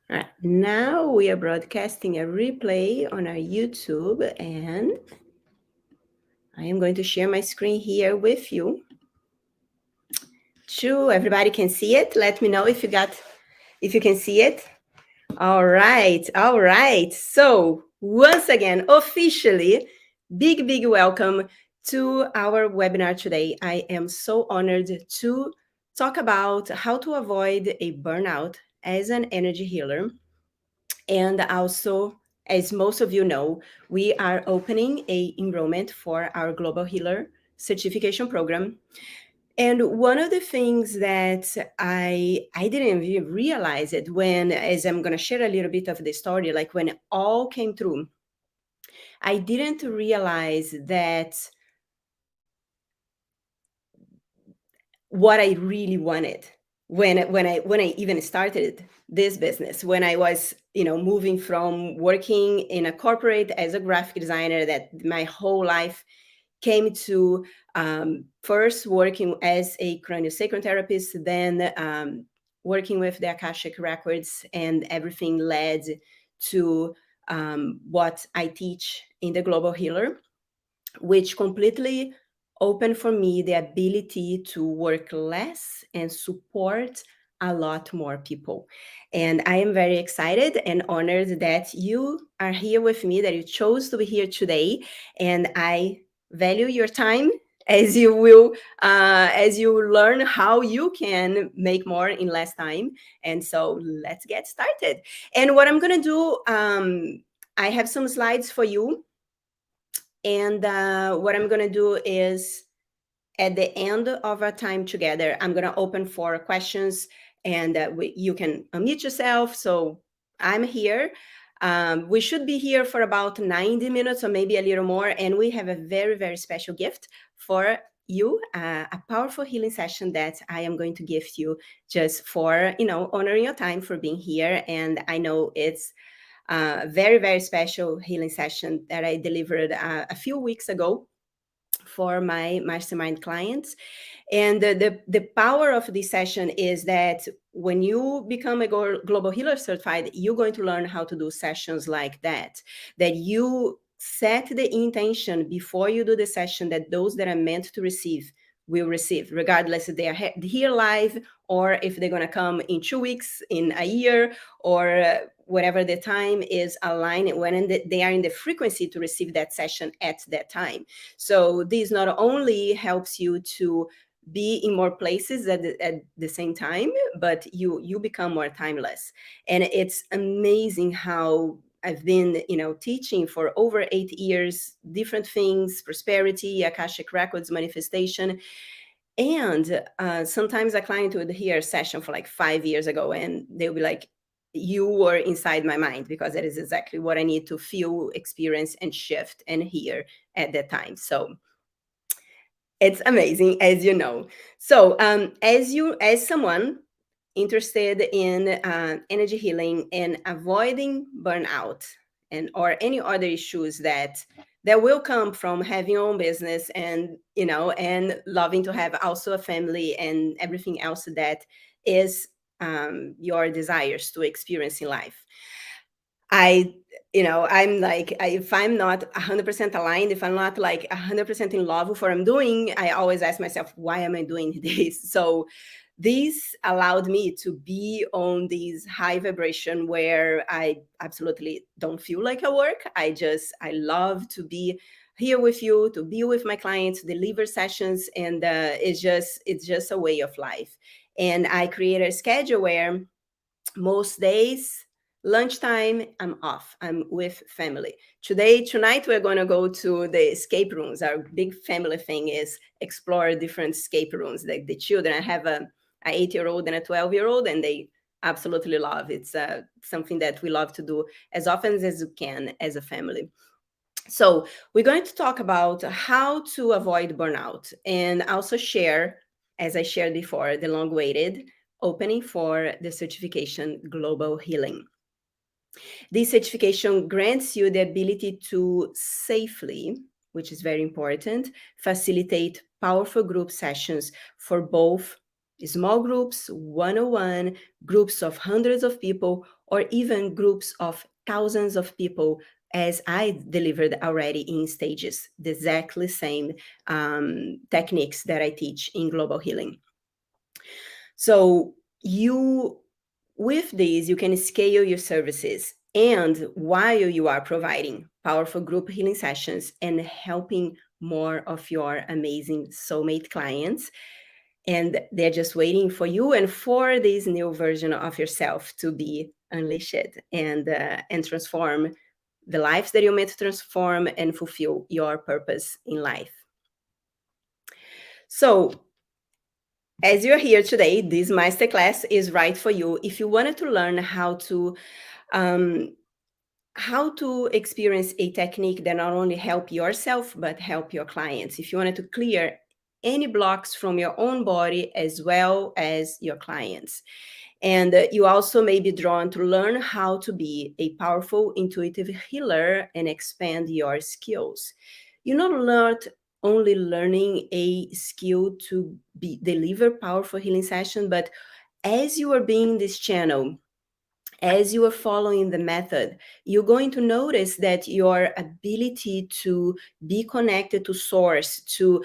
All right, now we are broadcasting a replay on our YouTube, and I am going to share my screen here with you. True, everybody can see it. Let me know if you can see it. All right, all right. So once again, officially, big welcome to our webinar today. I am so honored to talk about how to avoid a burnout as an energy healer. And also, as most of you know, we are opening a enrollment for our Global Healer certification program. And one of the things that I didn't even realize it when, as I'm going to share a little bit of the story, like when it all came through, I didn't realize that what I really wanted when I even started this business, when I was moving from working in a corporate as a graphic designer, that my whole life came to first working as a craniosacral therapist, then working with the Akashic Records, and everything led to what I teach in the Global Healer, which completely opened for me the ability to work less and support a lot more people. And I am very excited and honored that you are here with me, that you chose to be here today. And I value your time, as you will as you learn how you can make more in less time. And so let's get started. And what I'm going to do, I have some slides for you, and what I'm going to do is, at the end of our time together, I'm going to open for questions, and you can unmute yourself. So I'm here. We should be here for about 90 minutes or maybe a little more. And we have a very special gift for you, a powerful healing session that I am going to gift you, just for, honoring your time for being here. And I know it's very special healing session that I delivered a few weeks ago for my mastermind clients. And the power of this session is that when you become a global healer certified, you're going to learn how to do sessions like that you set the intention before you do the session, that those that are meant to receive will receive, regardless if they are here live, or if they're going to come in 2 weeks, in a year, or whatever the time is aligned, when they are in the frequency to receive that session at that time. So this not only helps you to be in more places at the same time, but you become more timeless. And it's amazing how I've been, teaching for over 8 years, different things: prosperity, Akashic Records, manifestation. And sometimes a client would hear a session for like 5 years ago, and they'll be like, you were inside my mind, because that is exactly what I need to feel, experience, and shift and hear at that time. So it's amazing, as you know. So as someone interested in energy healing and avoiding burnout, and or any other issues that will come from having your own business, and and loving to have also a family and everything else that is your desires to experience in life, I, I'm like, if I'm not 100% aligned, if I'm not like 100% in love with what I'm doing, I always ask myself, why am I doing this? So this allowed me to be on this high vibration where I absolutely don't feel like I work. I love to be here with you, to be with my clients, deliver sessions. And it's just a way of life. And I created a schedule where most days, lunchtime, I'm off. I'm with family. Tonight, we're going to go to the escape rooms. Our big family thing is explore different escape rooms. Like the children, I have a 8-year-old and a 12-year-old, and they absolutely love. It's something that we love to do as often as we can as a family. So we're going to talk about how to avoid burnout, and also share, as I shared before, the long-awaited opening for the certification Global Healing. This certification grants you the ability to safely, which is very important, facilitate powerful group sessions for both small groups, one-on-one, groups of hundreds of people, or even groups of thousands of people, as I delivered already in stages, the exactly same techniques that I teach in global healing. So with these, you can scale your services. And while you are providing powerful group healing sessions and helping more of your amazing soulmate clients, and they're just waiting for you and for this new version of yourself to be unleashed and transform the lives that you're meant to transform and fulfill your purpose in life. So, as you're here today, this masterclass is right for you. If you wanted to learn um, how to experience a technique that not only help yourself but help your clients, if you wanted to clear any blocks from your own body as well as your clients, and you also may be drawn to learn how to be a powerful intuitive healer and expand your skills. You're not only learning a skill to deliver powerful healing session, but as you are being this channel, as you are following the method, you're going to notice that your ability to be connected to source, to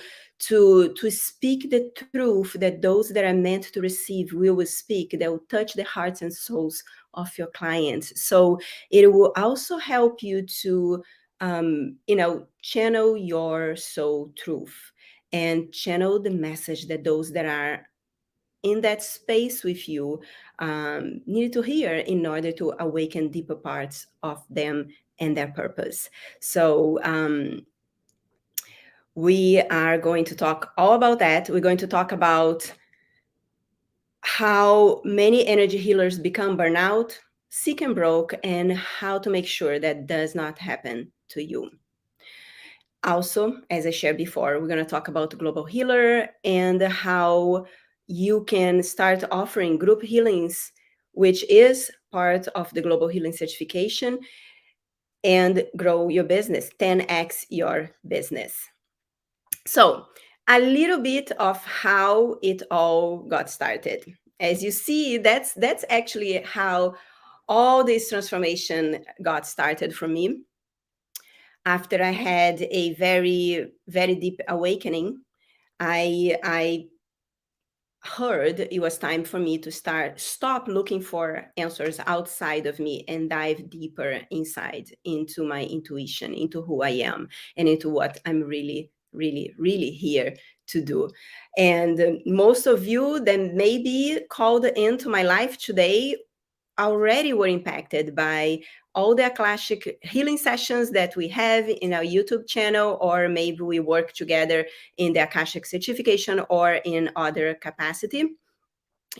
speak the truth that those that are meant to receive will speak, that will touch the hearts and souls of your clients. So it will also help you to channel your soul truth and channel the message that those that are in that space with you need to hear in order to awaken deeper parts of them and their purpose. So we are going to talk all about that. We're going to talk about how many energy healers become burnout, sick and broke, and how to make sure that does not happen to you. Also, as I shared before, we're going to talk about Global Healer and how you can start offering group healings, which is part of the Global Healing certification, and grow your business, 10x your business. So, a little bit of how it all got started. As you see, that's actually how all this transformation got started for me. After I had a very, very deep awakening, I heard it was time for me to stop looking for answers outside of me and dive deeper inside into my intuition, into who I am, and into what I'm really, really, really here to do. And most of you that may be called into my life today already were impacted by all the Akashic healing sessions that we have in our YouTube channel, or maybe we work together in the Akashic certification or in other capacity.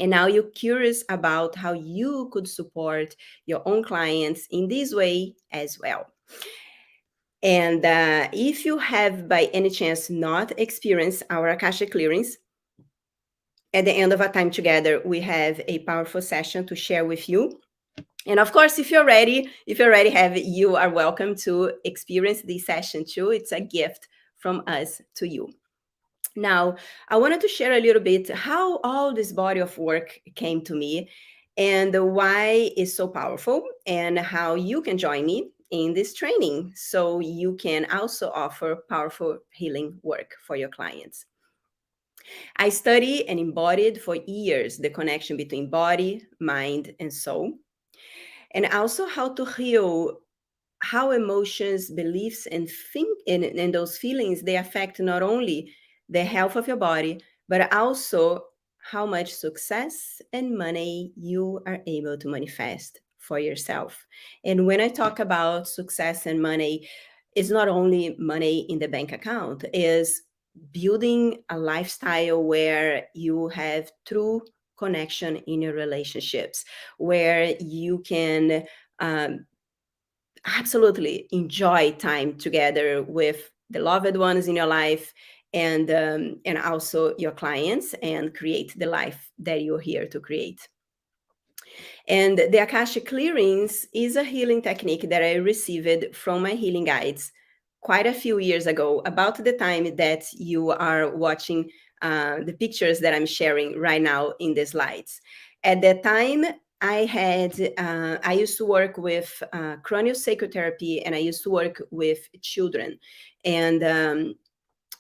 And now you're curious about how you could support your own clients in this way as well. And if you have by any chance not experienced our Akashic clearings, at the end of our time together, we have a powerful session to share with you. And of course, if you already have it, you are welcome to experience this session too. It's a gift from us to you. Now, I wanted to share a little bit how all this body of work came to me and why it's so powerful, and how you can join me in this training so you can also offer powerful healing work for your clients. I studied and embodied for years the connection between body, mind, and soul, and also how to heal, how emotions, beliefs, and those feelings, they affect not only the health of your body, but also how much success and money you are able to manifest for yourself. And when I talk about success and money, it's not only money in the bank account, is building a lifestyle where you have true connection in your relationships, where you can absolutely enjoy time together with the loved ones in your life, and also your clients, and create the life that you're here to create. And the Akashic clearings is a healing technique that I received from my healing guides quite a few years ago, about the time that you are watching the pictures that I'm sharing right now in the slides. At that time, I used to work with craniosacral therapy, and I used to work with children, and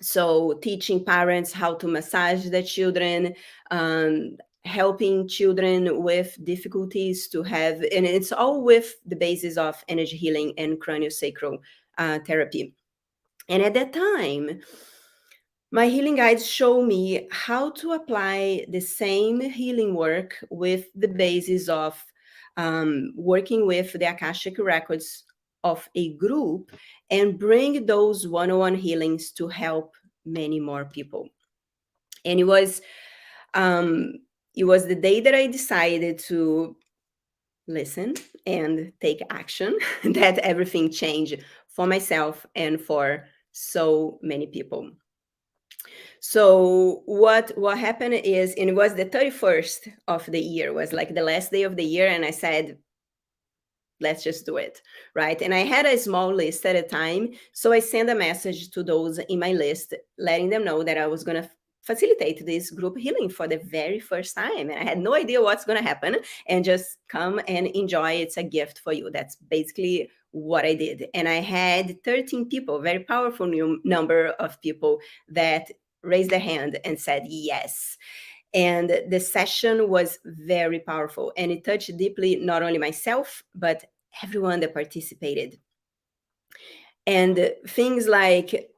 so teaching parents how to massage the children, helping children with difficulties to have, and it's all with the basis of energy healing and craniosacral therapy. And at that time, my healing guides show me how to apply the same healing work with the basis of working with the Akashic Records of a group, and bring those one-on-one healings to help many more people. And um, it was the day that I decided to listen and take action that everything changed for myself and for so many people. So what happened is, and it was the 31st of the year, was like the last day of the year, and I said, let's just do it, right? And I had a small list at a time, so I sent a message to those in my list, letting them know that I was going to facilitate this group healing for the very first time, and I had no idea what's going to happen, and just come and enjoy. It's a gift for you. That's basically what I did. And I had 13 people, very powerful number of people, that raised their hand and said yes. And the session was very powerful, and it touched deeply not only myself, but everyone that participated. And things like,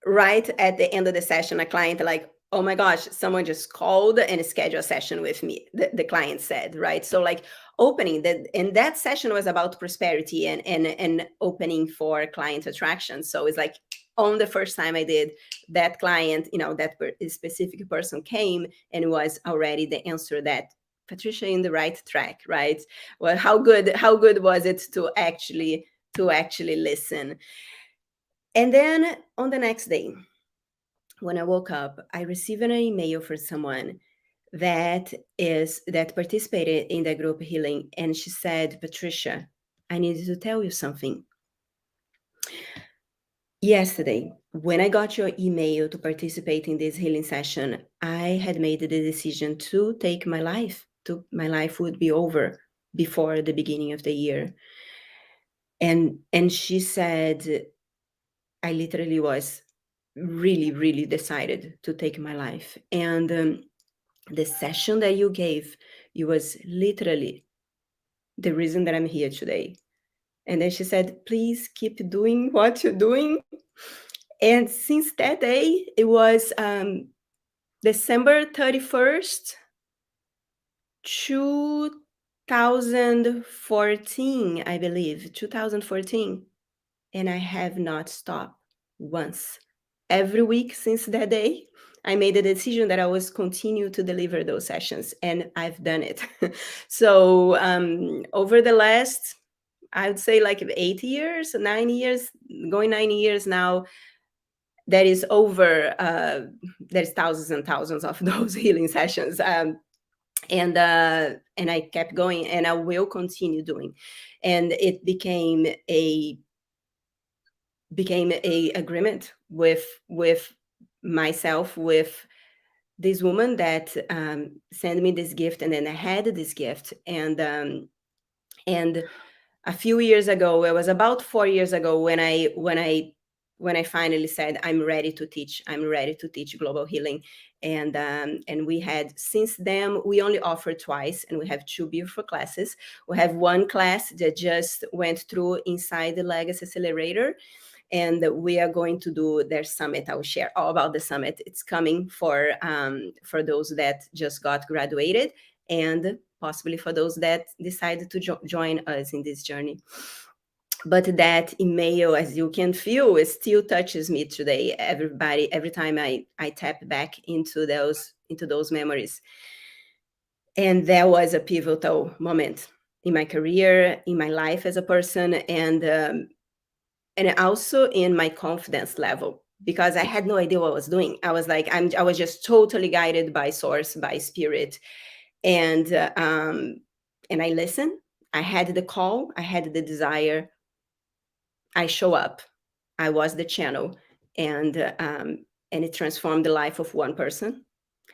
right at the end of the session, a client like, oh my gosh, someone just called and scheduled a session with me, the client said, right? So like opening that, and that session was about prosperity and opening for client attraction. So it's like, on the first time I did, that client, that specific person came and was already the answer that, Patricia, in the right track, right? Well, how good was it to actually listen? And then on the next day, when I woke up, I received an email from someone that participated in the group healing, and she said, Patricia, I needed to tell you something. Yesterday, when I got your email to participate in this healing session, I had made the decision to take my life. My life would be over before the beginning of the year. And she said, I literally was really, really decided to take my life. And the session that you gave, it was literally the reason that I'm here today. And then she said, please keep doing what you're doing. And since that day, it was December 31st, 2014, I believe, 2014. And I have not stopped once. Every week since that day, I made the decision that I was continue to deliver those sessions, and I've done it. So over the last, I would say like 8 years, 9 years, going 9 years now, there is over, there's thousands and thousands of those healing sessions. And I kept going, and I will continue doing. And it became a agreement with myself, with this woman that sent me this gift, and then I had this gift. And a few years ago, it was about 4 years ago, when I finally said, I'm ready to teach global healing. And we had, since then, we only offer twice, and we have 2 beautiful classes. We have one class that just went through inside the Legacy Accelerator, and we are going to do their summit. I will share all about the summit. It's coming for those that just got graduated, and possibly for those that decided to join us in this journey. But that email, as you can feel, it still touches me today. Every time I tap back into those memories. And that was a pivotal moment in my career, in my life as a person, and also in my confidence level, because I had no idea what I was doing. I was like, I was just totally guided by source, by spirit. And I listened. I had the call. I had the desire. I show up. I was the channel, and it transformed the life of one person.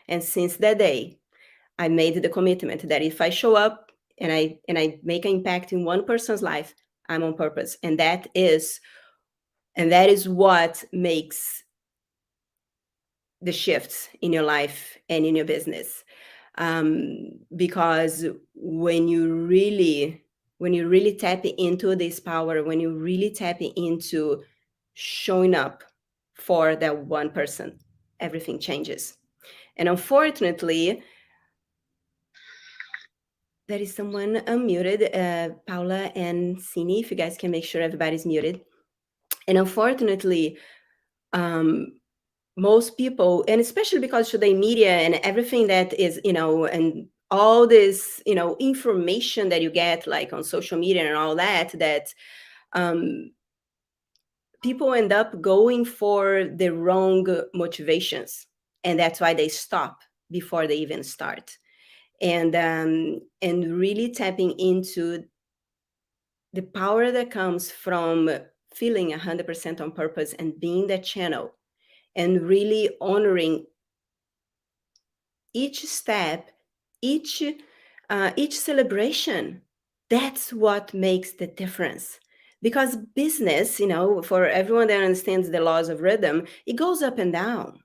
And since that day, I made the commitment that if I show up, and I make an impact in one person's life, I'm on purpose. And that is what makes the shifts in your life and in your business. Because when you really tap into this power, when you really tap into showing up for that one person, everything changes. And unfortunately, there is someone unmuted, Paula and Cini, if you guys can make sure everybody's muted. And unfortunately, most people, and especially because today media and everything that is, and all this, information that you get like on social media and all that, people end up going for the wrong motivations. And that's why they stop before they even start. And really tapping into the power that comes from feeling 100% on purpose and being that channel, and really honoring each step, each celebration. That's what makes the difference. Because business, for everyone that understands the laws of rhythm, it goes up and down.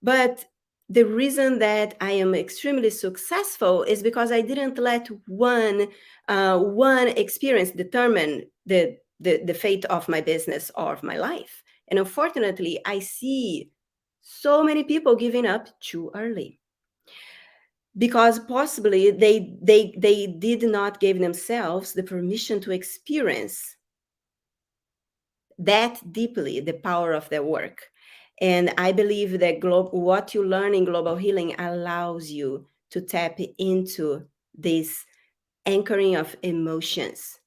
But the reason that I am extremely successful is because I didn't let one experience determine the fate of my business or of my life. And unfortunately, I see so many people giving up too early, because possibly they did not give themselves the permission to experience that deeply the power of their work. And I believe that what you learn in global healing allows you to tap into this anchoring of emotions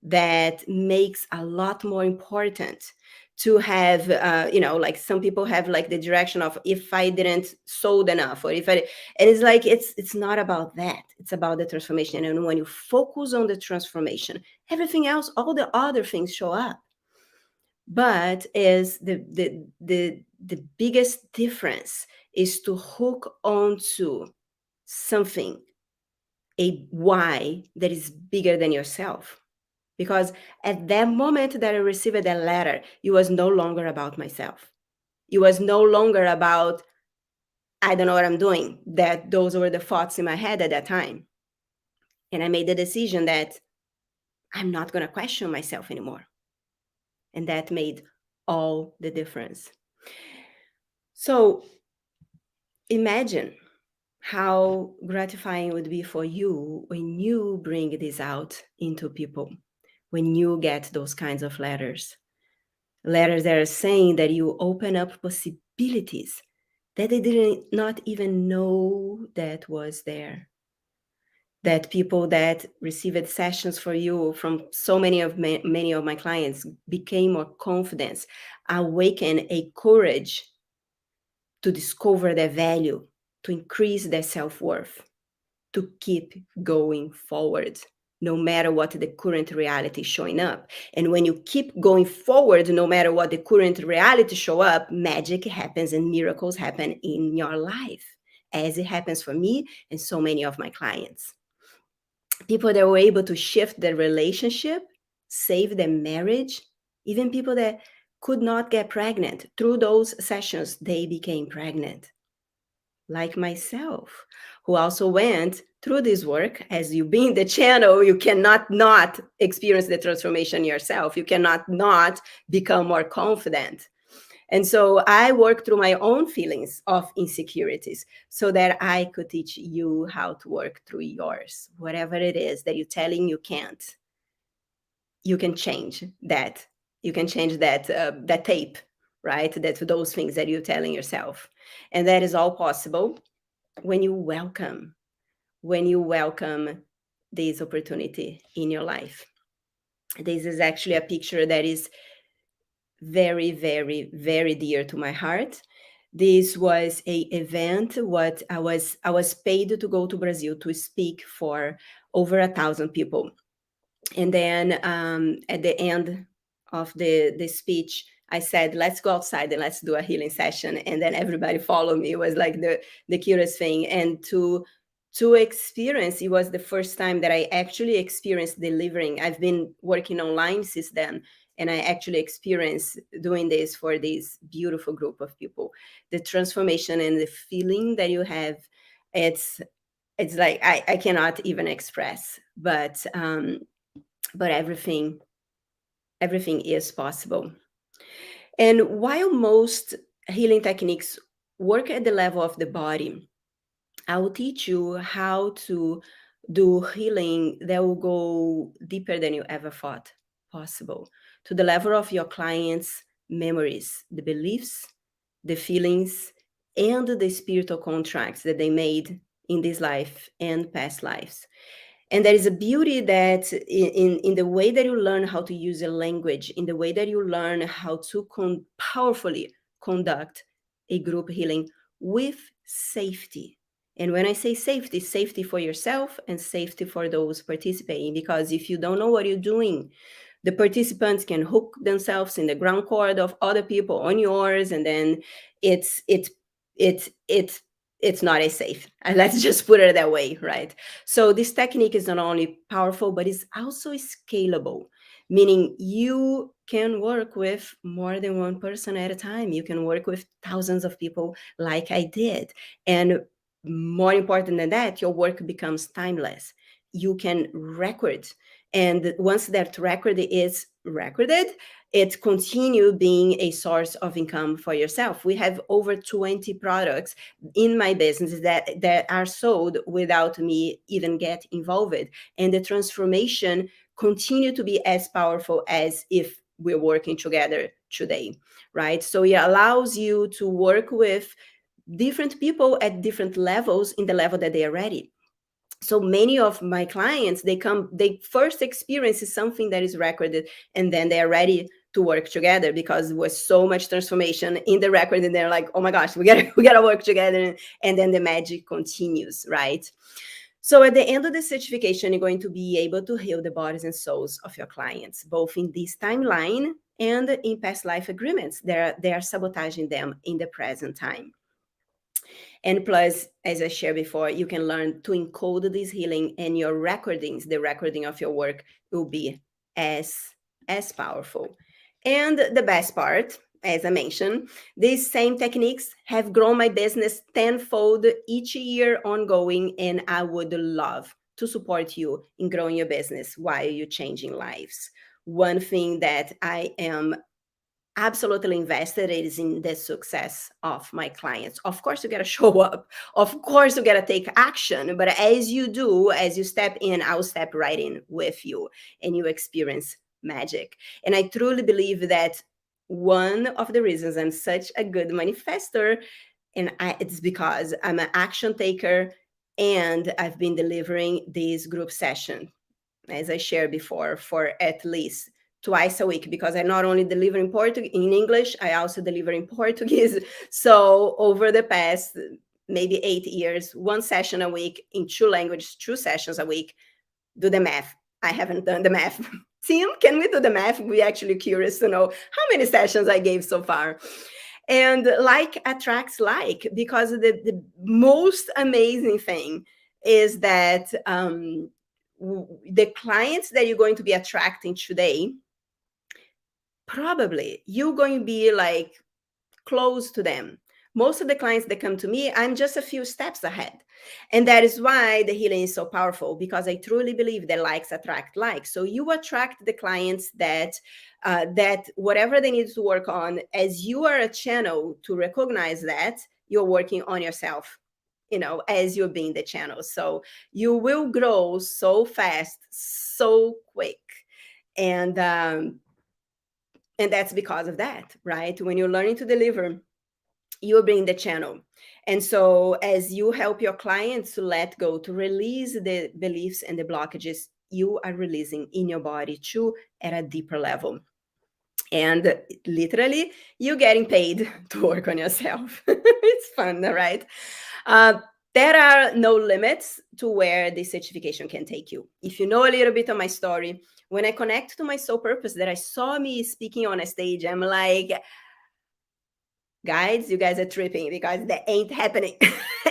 that makes a lot more important to have, like some people have like the direction of, if I didn't sold enough, or if I, and it's like, it's not about that. It's about the transformation. And when you focus on the transformation, everything else, all the other things show up. But is the biggest difference is to hook onto something, a why that is bigger than yourself. Because at that moment that I received that letter, it was no longer about myself. It was no longer about, I don't know what I'm doing. That those were the thoughts in my head at that time. And I made the decision that I'm not going to question myself anymore. And that made all the difference. So imagine how gratifying it would be for you when you bring this out into people, when you get those kinds of letters that are saying that you open up possibilities that they did not even know that was there. That people that received sessions for you from so many of my clients became more confident, awaken a courage to discover their value, to increase their self-worth, to keep going forward, no matter what the current reality is showing up. And when you keep going forward, no matter what the current reality show up, magic happens and miracles happen in your life, as it happens for me and so many of my clients. People that were able to shift their relationship, save their marriage, even people that could not get pregnant, through those sessions, they became pregnant. Like myself, who also went through this work. As you being the channel, you cannot not experience the transformation yourself. You cannot not become more confident. And so I worked through my own feelings of insecurities so that I could teach you how to work through yours. Whatever it is that you're telling you can't, you can change that. You can change that tape, right? That's those things that you're telling yourself. And that is all possible when you welcome this opportunity in your life. This is actually a picture that is very, very, very dear to my heart. This was a event what I was paid to go to Brazil to speak for over 1,000 people. And then at the end of the speech, I said, let's go outside and let's do a healing session. And then everybody followed me. It was like the cutest thing. And to experience. It was the first time that I actually experienced delivering. I've been working online since then, and I actually experienced doing this for this beautiful group of people. The transformation and the feeling that you have, it's like I cannot even express, but everything is possible. And while most healing techniques work at the level of the body, I will teach you how to do healing that will go deeper than you ever thought possible, to the level of your clients' memories, the beliefs, the feelings, and the spiritual contracts that they made in this life and past lives. And there is a beauty that in the way that you learn how to use a language, in the way that you learn how to powerfully conduct a group healing with safety. And when I say safety, safety for yourself and safety for those participating. Because if you don't know what you're doing, the participants can hook themselves in the ground cord of other people on yours, and then it's it's it's it's it's not as safe. And let's just put it that way, right? So this technique is not only powerful, but it's also scalable, meaning you can work with more than one person at a time. You can work with thousands of people like I did. And more important than that, your work becomes timeless. You can record. And once that record is recorded, it continue being a source of income for yourself. We have over 20 products in my business that are sold without me even get involved. And the transformation continue to be as powerful as if we're working together today, right? So it allows you to work with different people at different levels in the level that they are ready. So many of my clients, they first experience something that is recorded, and then they are ready to work together because there was so much transformation in the record, and they're like, oh my gosh, we gotta work together. And then the magic continues, right? So at the end of the certification, you're going to be able to heal the bodies and souls of your clients, both in this timeline and in past life agreements. They are sabotaging them in the present time. And plus, as I shared before, you can learn to encode this healing, and your recordings, the recording of your work, will be as powerful. And the best part, as I mentioned, these same techniques have grown my business tenfold each year ongoing, and I would love to support you in growing your business while you're changing lives. One thing that I am absolutely invested is in the success of my clients. Of course, you got to show up. Of course, you got to take action. But as you do, as you step in, I'll step right in with you, and you experience magic. And I truly believe that one of the reasons I'm such a good manifester, it's because I'm an action taker, and I've been delivering these group sessions, as I shared before, for at least twice a week, because I not only deliver in English, I also deliver in Portuguese. So over the past maybe 8 years, one session a week in two languages, 2 sessions a week. Do the math. I haven't done the math. Tim, can we do the math? We're actually curious to know how many sessions I gave so far. And like attracts like, because the most amazing thing is that the clients that you're going to be attracting today, probably you're going to be like close to them. Most of the clients that come to me, I'm just a few steps ahead. And that is why the healing is so powerful, because I truly believe that likes attract likes. So you attract the clients that whatever they need to work on, as you are a channel to recognize that, you're working on yourself, as you're being the channel. So you will grow so fast, so quick. And that's because of that, right? When you're learning to deliver, you're being the channel. And so as you help your clients to let go, to release the beliefs and the blockages, you are releasing in your body too, at a deeper level. And literally, you're getting paid to work on yourself. It's fun, right? There are no limits to where this certification can take you. If you know a little bit of my story, when I connect to my soul purpose, that I saw me speaking on a stage, I'm like, guides, you guys are tripping because that ain't happening.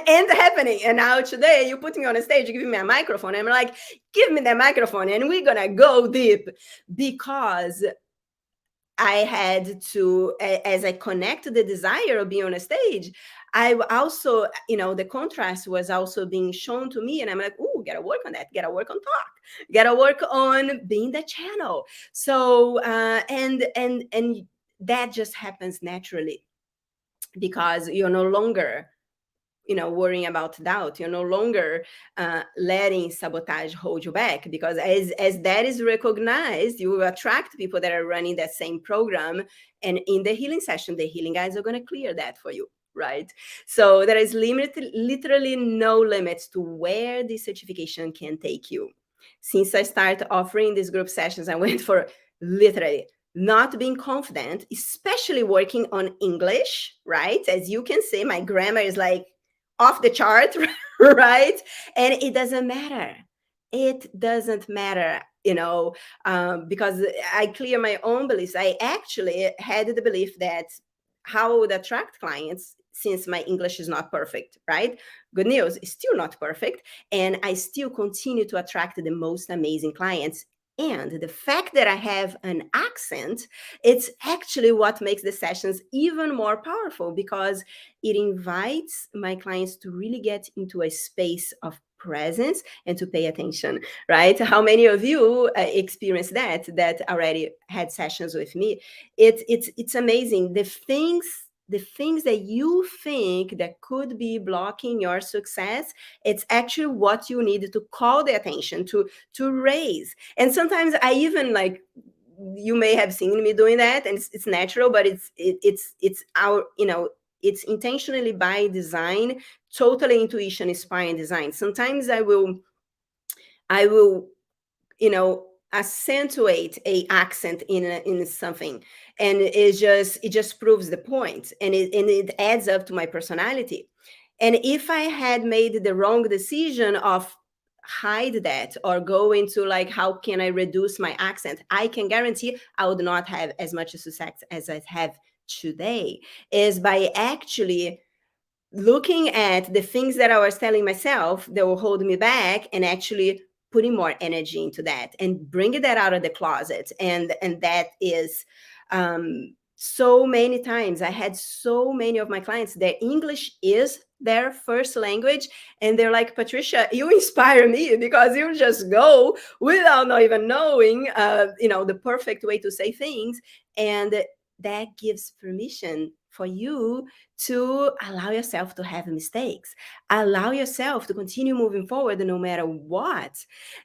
Ain't happening. And now today you put me on a stage, you give me a microphone. And I'm like, give me that microphone and we're gonna go deep, because I had to, as I connect to the desire of being on a stage, I also, the contrast was also being shown to me. And I'm like, oh, gotta work on that, gotta work on talk, gotta work on being the channel. So, and that just happens naturally, because you're no longer worrying about doubt. You're no longer letting sabotage hold you back, because as that is recognized, you will attract people that are running that same program, and in the healing session, the healing guides are going to clear that for you, right? So there is literally no limits to where this certification can take you. Since I started offering these group sessions, I went for literally not being confident, especially working on English, right? As you can see, my grammar is like off the chart, right? And it doesn't matter. It doesn't matter, because I clear my own beliefs. I actually had the belief that how I would attract clients, since my English is not perfect, right? Good news, it's still not perfect. And I still continue to attract the most amazing clients. And the fact that I have an accent, it's actually what makes the sessions even more powerful, because it invites my clients to really get into a space of presence and to pay attention, right? How many of you experienced that already had sessions with me? It's amazing. The things that you think that could be blocking your success, it's actually what you need to call the attention to raise. And sometimes I even, like, you may have seen me doing that, and it's natural, but it's our, it's intentionally by design, totally intuition inspiring design. Sometimes I will accentuate a accent in something, and it just proves the point, and it adds up to my personality. And if I had made the wrong decision of hide that, or go into like, how can I reduce my accent, I can guarantee I would not have as much success as I have today. Is by actually looking at the things that I was telling myself that will hold me back, and actually putting more energy into that and bringing that out of the closet. And that is, so many times I had so many of my clients, their English is their first language, and they're like, Patricia, you inspire me, because you just go without not even knowing the perfect way to say things. And that gives permission for you to allow yourself to have mistakes, allow yourself to continue moving forward no matter what,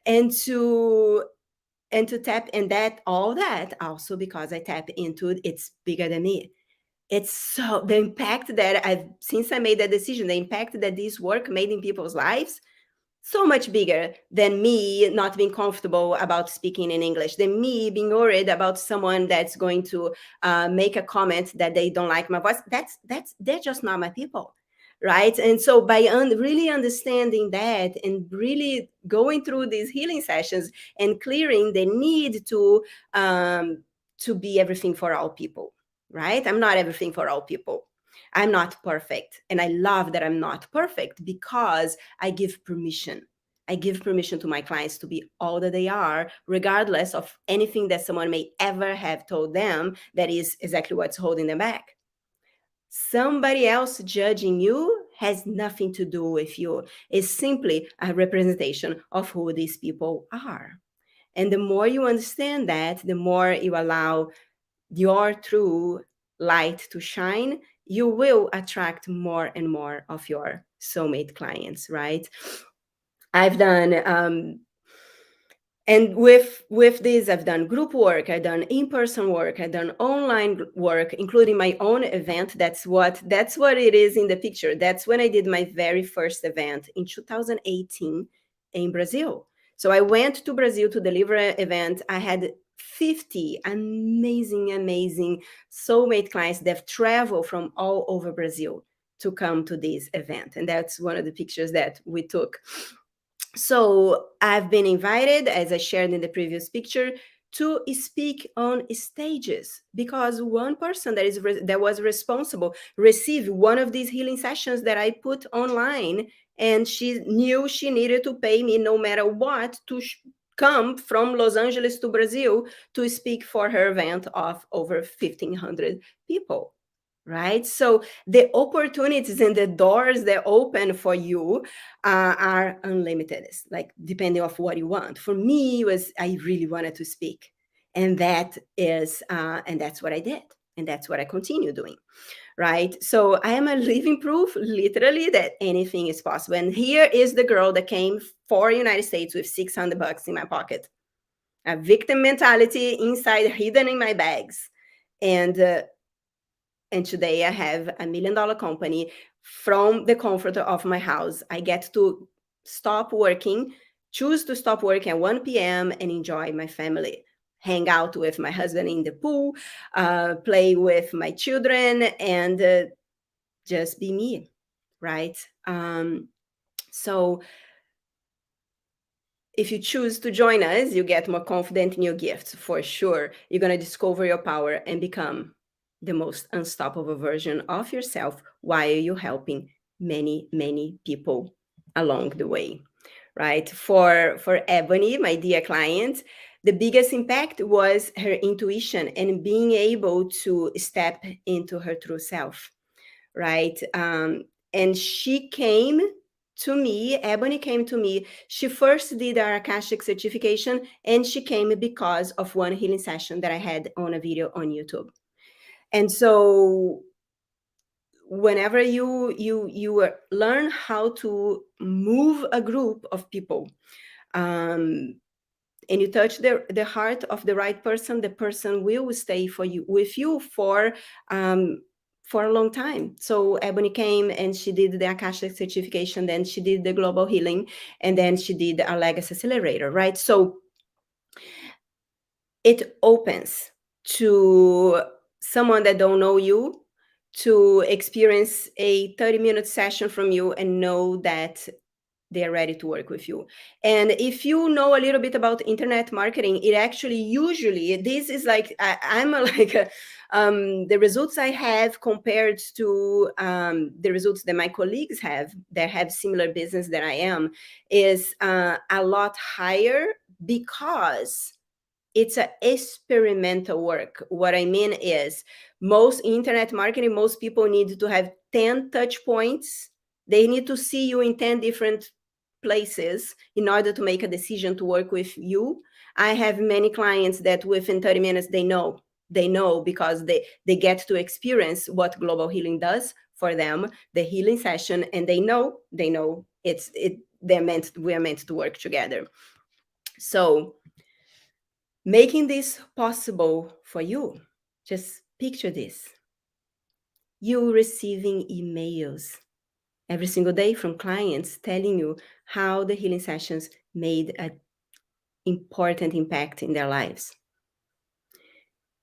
and to tap. And that, all that also, because I tap into it's bigger than me. It's so, the impact that I've, since I made that decision, the impact that this work made in people's lives, so much bigger than me not being comfortable about speaking in English, than me being worried about someone that's going to make a comment that they don't like my voice. They're just not my people, right? And so by really understanding that, and really going through these healing sessions and clearing the need to be everything for all people, right? I'm not everything for all people. I'm not perfect. And I love that I'm not perfect, because I give permission. I give permission to my clients to be all that they are, regardless of anything that someone may ever have told them that is exactly what's holding them back. Somebody else judging you has nothing to do with you. It's simply a representation of who these people are. And the more you understand that, the more you allow your true light to shine, you will attract more and more of your soulmate clients, right? I've done and with this, I've done group work, I've done in-person work, I've done online work, including my own event. That's what it is in the picture. That's when I did my very first event in 2018 in Brazil. So I went to Brazil to deliver an event. I had 50 amazing soulmate clients that have traveled from all over Brazil to come to this event. And that's one of the pictures that we took. So I've been invited, as I shared in the previous picture, to speak on stages, because one person that was responsible received one of these healing sessions that I put online, and she knew she needed to pay me no matter what to come from Los Angeles to Brazil to speak for her event of over 1,500 people. Right? So the opportunities and the doors that open for you are unlimited. It's like depending on what you want. For me, I really wanted to speak, and that's what I did, and that's what I continue doing. Right? So I am a living proof, literally, that anything is possible. And here is the girl that came for United States with $600 in my pocket, a victim mentality inside, hidden in my bags, and today I have $1 million company from the comfort of my house. I get to stop working, choose to stop working at 1 p.m. and enjoy my family, hang out with my husband in the pool, play with my children, and just be me, right? So if you choose to join us, you get more confident in your gifts, for sure. You're going to discover your power and become the most unstoppable version of yourself while you're helping many, many people along the way, right? For Ebony, my dear client, the biggest impact was her intuition and being able to step into her true self, right? And she came to me, Ebony came to me. She first did our Akashic certification, and she came because of one healing session that I had on a video on YouTube. And so whenever you learn how to move a group of people, and you touch the heart of the right person, the person will stay with you for a long time. So Ebony came and she did the Akashic certification, then she did the global healing, and then she did a legacy accelerator, right? So it opens to someone that don't know you to experience a 30-minute session from you and know that they're ready to work with you. And if you know a little bit about internet marketing, it actually usually, this is like, I'm like, the results I have compared to the results that my colleagues have that have similar business that I am is a lot higher, because it's an experimental work. What I mean is, most internet marketing, most people need to have 10 touch points. They need to see you in 10 different places in order to make a decision to work with you. I have many clients that within 30 minutes, they know because they get to experience what global healing does for them, the healing session, and they know we're meant to work together. So making this possible for you, just picture this. You receiving emails every single day from clients telling you how the healing sessions made an important impact in their lives.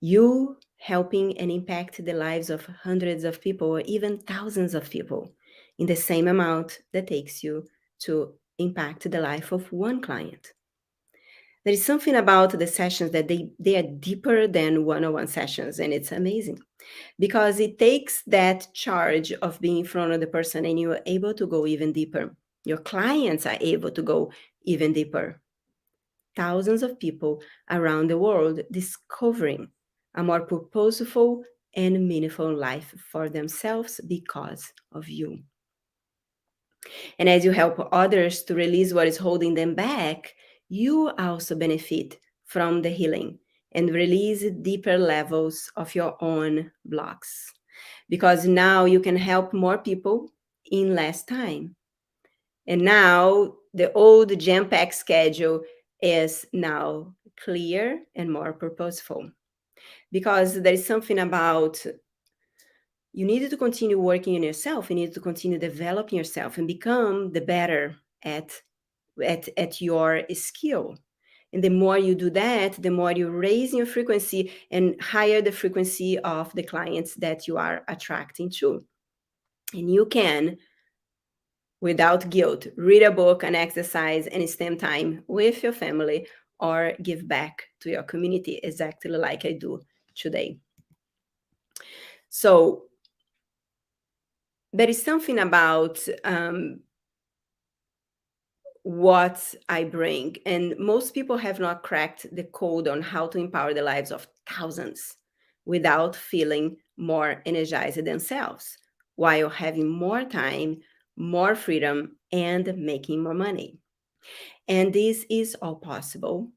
You helping and impact the lives of hundreds of people or even thousands of people in the same amount that takes you to impact the life of one client. There is something about the sessions that they are deeper than one-on-one sessions, and it's amazing because it takes that charge of being in front of the person and you are able to go even deeper. Your clients are able to go even deeper. Thousands of people around the world discovering a more purposeful and meaningful life for themselves because of you. And as you help others to release what is holding them back, you also benefit from the healing and release deeper levels of your own blocks. Because now you can help more people in less time. And now the old jam-packed schedule is now clear and more purposeful. Because there is something about, you need to continue working on yourself. You need to continue developing yourself and become the better at your skill. And the more you do that, the more you raise your frequency and higher the frequency of the clients that you are attracting to. And you can, without guilt, read a book, an exercise, and spend time with your family or give back to your community exactly like I do today. So there is something about what I bring, and most people have not cracked the code on how to empower the lives of thousands without feeling more energized themselves, while having more time, more freedom, and making more money. And this is all possible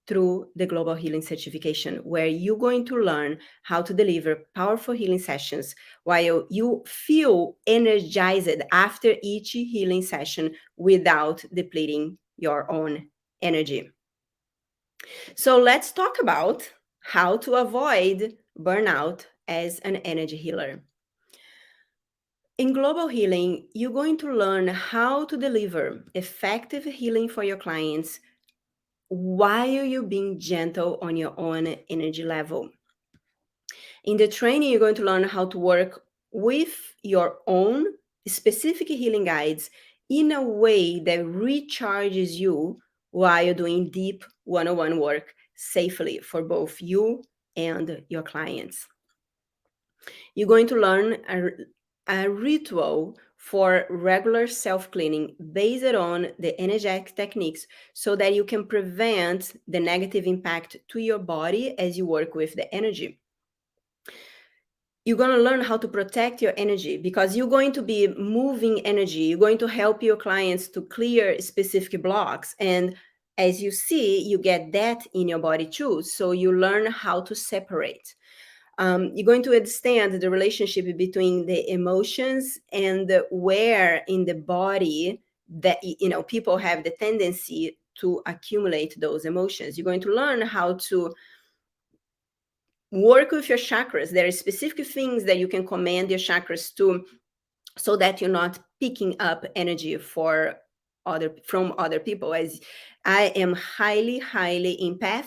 through the Global Healing Certification, where you're going to learn how to deliver powerful healing sessions while you feel energized after each healing session without depleting your own energy. So let's talk about how to avoid burnout as an energy healer. In global healing, you're going to learn how to deliver effective healing for your clients while you're being gentle on your own energy level. In the training, you're going to learn how to work with your own specific healing guides in a way that recharges you while you're doing deep one-on-one work safely for both you and your clients. You're going to learn a ritual for regular self-cleaning based on the energetic techniques so that you can prevent the negative impact to your body as you work with the energy. You're going to learn how to protect your energy because you're going to be moving energy. You're going to help your clients to clear specific blocks. And as you see, you get that in your body too. So you learn how to separate. You're going to understand the relationship between the emotions and where in the body that people have the tendency to accumulate those emotions. You're going to learn how to work with your chakras. There are specific things that you can command your chakras to so that you're not picking up energy from other people. As I am highly empath,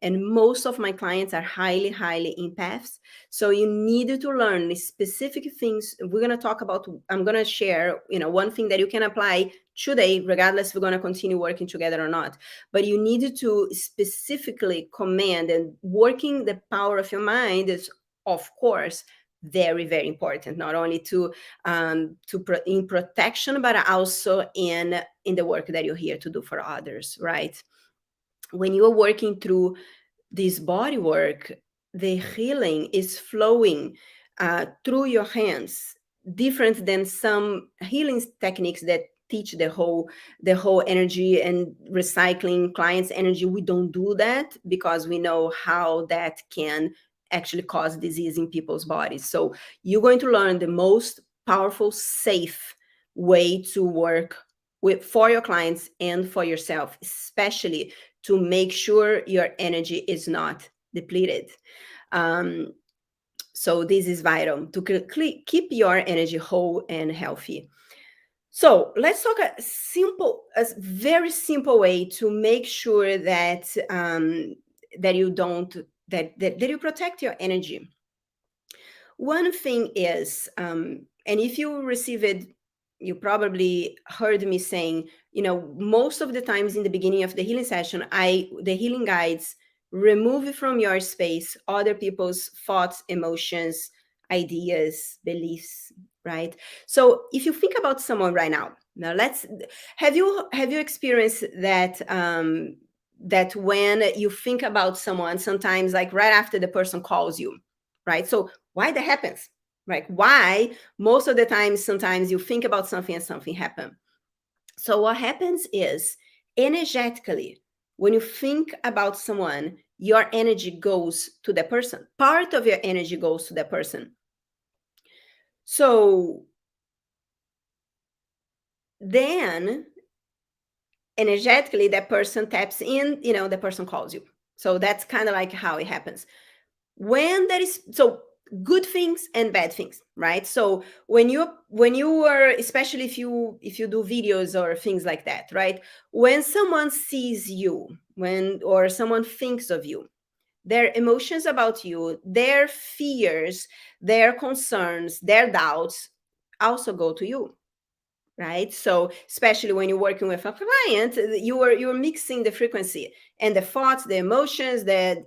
and most of my clients are highly empaths. So you need to learn specific things. We're going to talk about, I'm going to share, one thing that you can apply today, regardless if we're going to continue working together or not. But you need to specifically command, and working the power of your mind is, of course, very important, not only in protection, but also in the work that you're here to do for others, right? When you're working through this body work, the healing is flowing through your hands, different than some healing techniques that teach the whole energy and recycling clients' energy. We don't do that because we know how that can actually cause disease in people's bodies. So you're going to learn the most powerful, safe way to work for your clients and for yourself, especially to make sure your energy is not depleted. So this is vital to keep your energy whole and healthy. So let's talk a very simple way to make sure that that you protect your energy. One thing is, and if you receive it, you probably heard me saying, most of the times in the beginning of the healing session, the healing guides remove from your space other people's thoughts, emotions, ideas, beliefs, right? So if you think about someone right now have you experienced that that when you think about someone, sometimes like right after the person calls you, right? So why that happens, right? Why most of the time, sometimes you think about something and something happens. So what happens is, energetically, when you think about someone, your energy goes to the person. Part of your energy goes to the person. So then energetically, that person taps in, the person calls you. So that's kind of like how it happens. When there is, so good things and bad things, right? So when you are, especially if you do videos or things like that, right? When someone sees you, or someone thinks of you, their emotions about you, their fears, their concerns, their doubts also go to you, right? So especially when you're working with a client, you're mixing the frequency and the thoughts, the emotions that,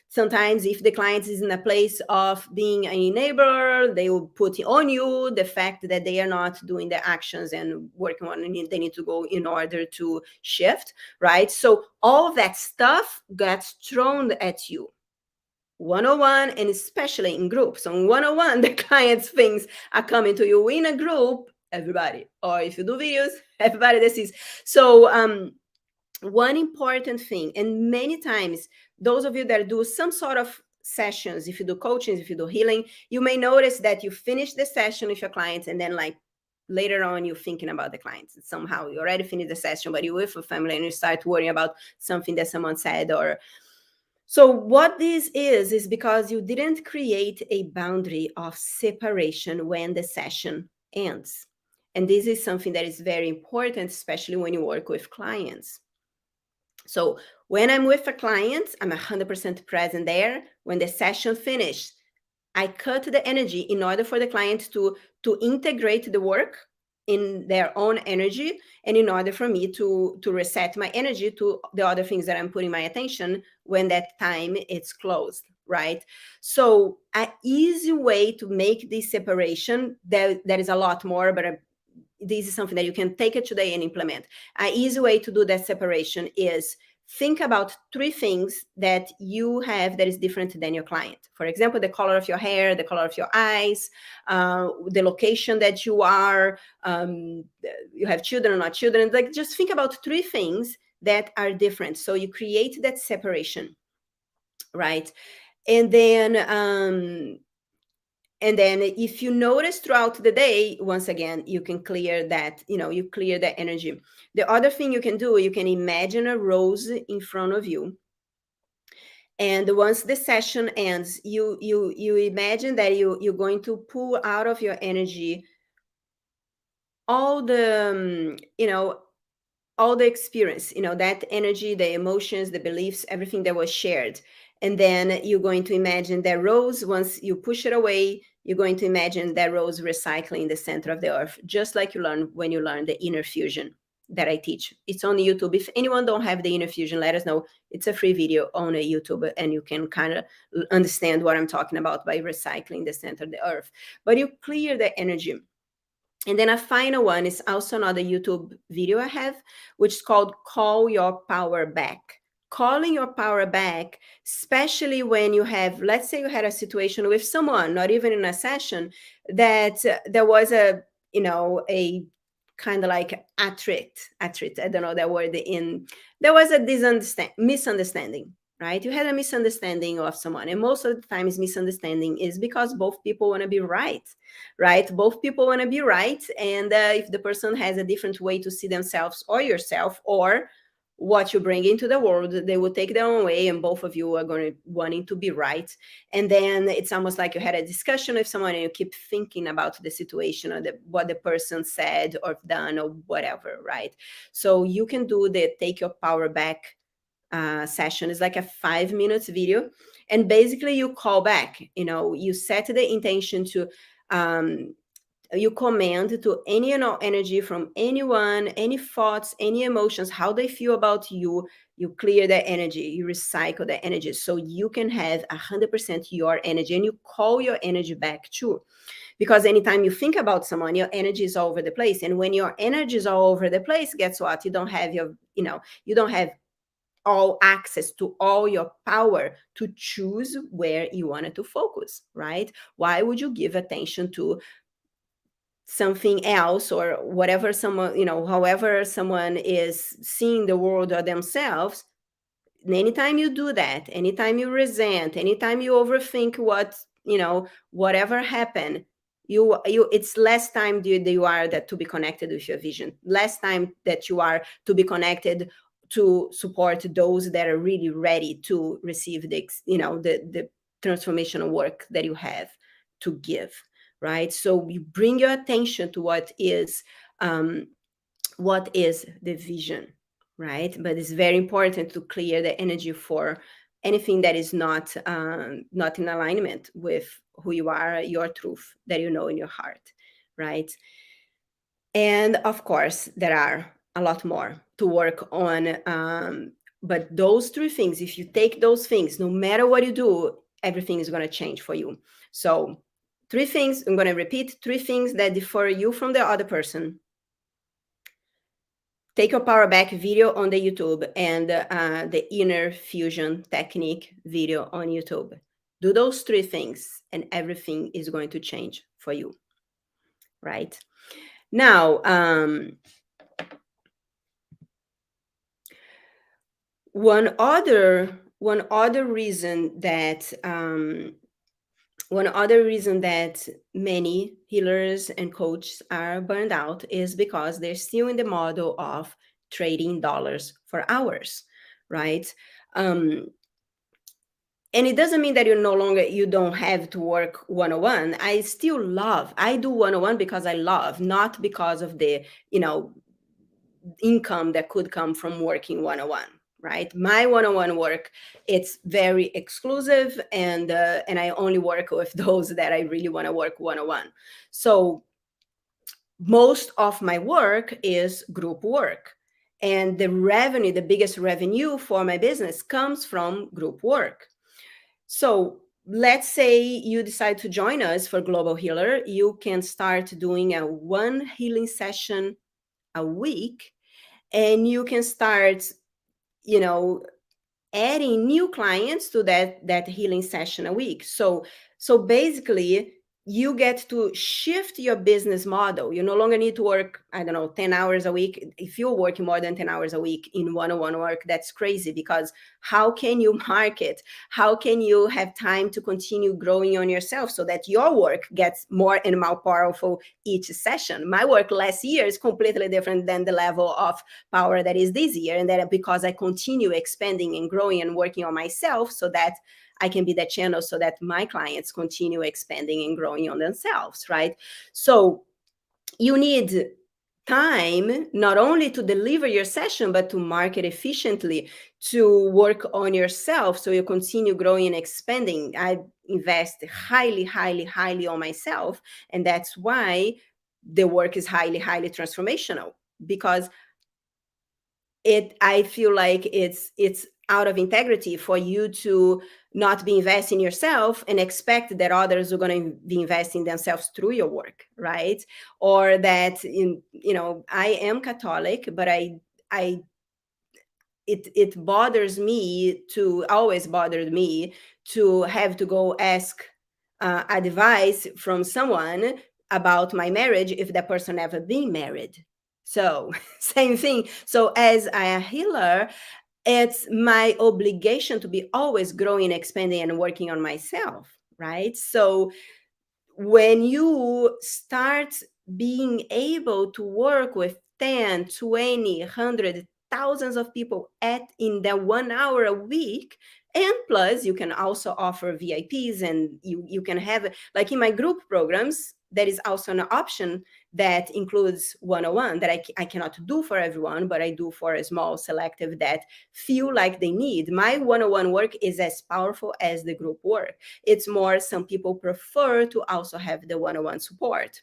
sometimes if the client is in a place of being a neighbor, they will put on you the fact that they are not doing the actions and working on it, they need to go in order to shift, right? So all that stuff gets thrown at you one-on-one, and especially in groups. On one-on-one, the clients things are coming to you in a group, everybody, or if you do videos, everybody that sees. So one important thing, and many times those of you that do some sort of sessions, if you do coaching, if you do healing, you may notice that you finish the session with your clients, and then like later on you're thinking about the clients. Somehow you already finished the session, but you're with a family and you start worrying about something that someone said. Or so what this is because you didn't create a boundary of separation when the session ends. And this is something that is very important, especially when you work with clients. So when I'm with a client, I'm 100% present there. When the session finished, I cut the energy in order for the client to integrate the work in their own energy, and in order for me to reset my energy to the other things that I'm putting my attention when that time it's closed, right? So an easy way to make this separation, there is a lot more, but this is something that you can take it today and implement. An easy way to do that separation is think about three things that you have that is different than your client. For example, the color of your hair, the color of your eyes, the location that you are, you have children or not children. Like, just think about three things that are different. So you create that separation, right? And then if you notice throughout the day, once again, you can clear that, you clear that energy. The other thing you can do, you can imagine a rose in front of you. And once the session ends, you imagine that you're going to pull out of your energy all the, all the experience, that energy, the emotions, the beliefs, everything that was shared. And then you're going to imagine that rose. Once you push it away, you're going to imagine that rose recycling the center of the earth, just like you learn when you learn the inner fusion that I teach. It's on YouTube. If anyone don't have the inner fusion, let us know. It's a free video on a YouTube, and you can kind of understand what I'm talking about by recycling the center of the earth. But you clear the energy. And then a final one is also another YouTube video I have, which is called Call Your Power Back. Calling your power back, especially when you have, let's say you had a situation with someone, not even in a session, that there was a kind of like attrit, I don't know that word, there was a misunderstanding, right? You had a misunderstanding of someone, and most of the times misunderstanding is because both people want to be right? Both people want to be right, and if the person has a different way to see themselves or yourself, or what you bring into the world, they will take their own way, and both of you are going to wanting to be right. And then it's almost like you had a discussion with someone and you keep thinking about the situation or what the person said or done or whatever, right? So you can do the Take Your Power Back session. It's like a 5 minutes video, and basically you call back, you set the intention to you command to any and all energy from anyone, any thoughts, any emotions, how they feel about you. You clear that energy, you recycle that energy, so you can have 100% your energy, and you call your energy back too. Because anytime you think about someone, your energy is all over the place, and when your energy is all over the place, guess what? You don't have you don't have all access to all your power to choose where you wanted to focus, right? Why would you give attention to something else, or whatever someone, however someone is seeing the world or themselves? Anytime you do that, anytime you resent, anytime you overthink whatever happened, you it's less time you are that to be connected with your vision, less time that you are to be connected to support those that are really ready to receive the transformational work that you have to give, right? So you bring your attention to what is the vision, right? But it's very important to clear the energy for anything that is not in alignment with who you are, your truth that you know in your heart, right? And of course, there are a lot more to work on. But those three things, if you take those things, no matter what you do, everything is going to change for you. So, three things, I'm going to repeat, three things that differ you from the other person. Take your power back video on the YouTube and the inner fusion technique video on YouTube. Do those three things, and everything is going to change for you. Right now, one other reason that many healers and coaches are burned out is because they're still in the model of trading dollars for hours, right? And it doesn't mean that you don't have to work one-on-one. I do one-on-one because I love, not because of the income that could come from working one-on-one, right? My one-on-one work, it's very exclusive, and I only work with those that I really want to work one-on-one. So most of my work is group work, and the biggest revenue for my business comes from group work. So let's say you decide to join us for Global Healer. You can start doing a one healing session a week, and you can start adding new clients to that healing session a week. So basically, you get to shift your business model. You no longer need to work, 10 hours a week. If you're working more than 10 hours a week in one-on-one work, that's crazy, because how can you market? How can you have time to continue growing on yourself so that your work gets more and more powerful each session? My work last year is completely different than the level of power that is this year. And that because I continue expanding and growing and working on myself, so that I can be that channel so that my clients continue expanding and growing on themselves, right? So you need time not only to deliver your session, but to market efficiently, to work on yourself so you continue growing and expanding. I invest highly, highly, highly on myself. And that's why the work is highly, highly transformational, because I feel like it's out of integrity for you to not be investing in yourself and expect that others are going to be investing themselves through your work, right? Or that I am Catholic, but it bothers me to always bothered me to have to go ask advice from someone about my marriage if that person never been married. So same thing. So as a healer, it's my obligation to be always growing, expanding, and working on myself, right? So when you start being able to work with 10, 20, 100, thousands of people in that 1 hour a week, and plus you can also offer VIPs, and you can have, like in my group programs, there is also an option that includes one-on-one that I cannot do for everyone, but I do for a small selective that feel like they need. My one-on-one work is as powerful as the group work. It's more, some people prefer to also have the one-on-one support.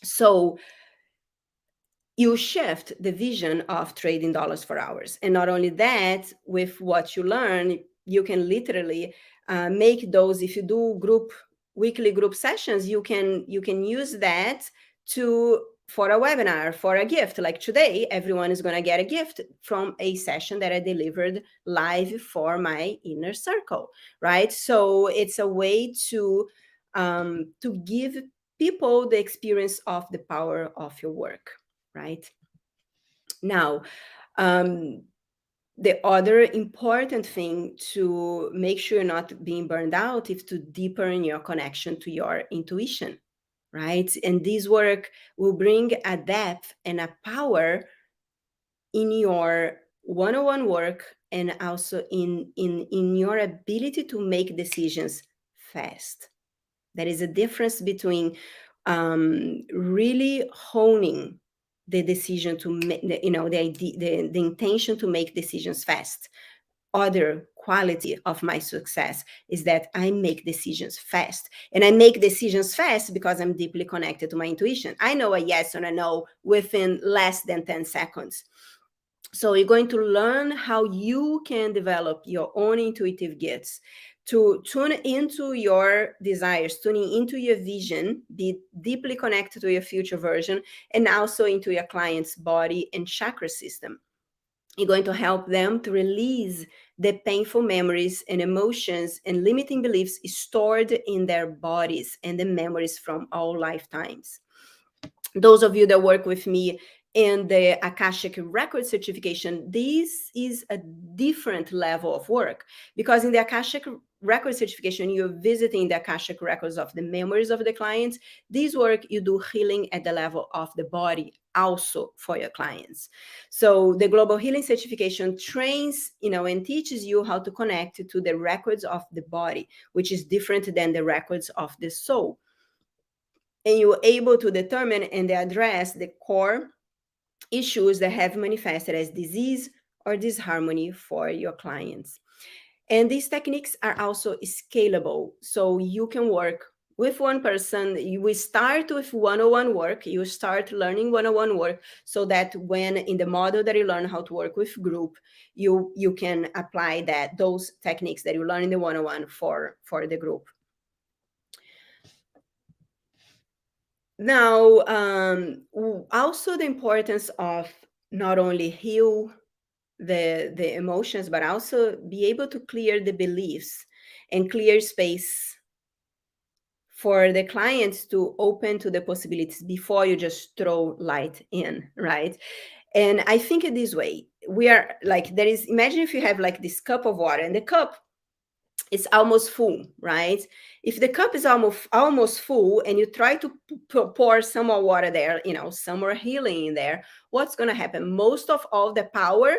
So you shift the vision of trading dollars for hours. And not only that, with what you learn, you can literally make those, if you do weekly group sessions, you can use that for a webinar, for a gift. Like today, everyone is going to get a gift from a session that I delivered live for my inner circle, right? So it's a way to give people the experience of the power of your work, right? Now, the other important thing to make sure you're not being burned out is to deepen your connection to your intuition, right? And this work will bring a depth and a power in your one-on-one work, and also in your ability to make decisions fast. There is a difference between really honing the decision to make, the intention to make decisions fast. other quality of my success is that I make decisions fast. And I make decisions fast because I'm deeply connected to my intuition. I know a yes or a no within less than 10 seconds. So you're going to learn how you can develop your own intuitive gifts to tune into your desires, tuning into your vision, be deeply connected to your future version, and also into your client's body and chakra system. You're going to help them to release the painful memories and emotions and limiting beliefs stored in their bodies and the memories from all lifetimes. Those of you that work with me in the Akashic Records certification, this is a different level of work, because in the Akashic Records certification, you're visiting the Akashic records of the memories of the clients. This work, you do healing at the level of the body also for your clients. So the Global Healing certification trains, and teaches you how to connect to the records of the body, which is different than the records of the soul. And you're able to determine and address the core issues that have manifested as disease or disharmony for your clients. And these techniques are also scalable. So you can work with one person. We start with one-on-one work. You start learning one-on-one work so that when in the model that you learn how to work with group, you can apply those techniques that you learn in the one-on-one for the group. Now, also the importance of not only heal the emotions, but also be able to clear the beliefs and clear space for the clients to open to the possibilities before you just throw light in, right? And I think it this way. We are like, imagine if you have like this cup of water, and the cup it's almost full, right? If the cup is almost full and you try to pour some more water there, some more healing in there, what's going to happen? Most of all the power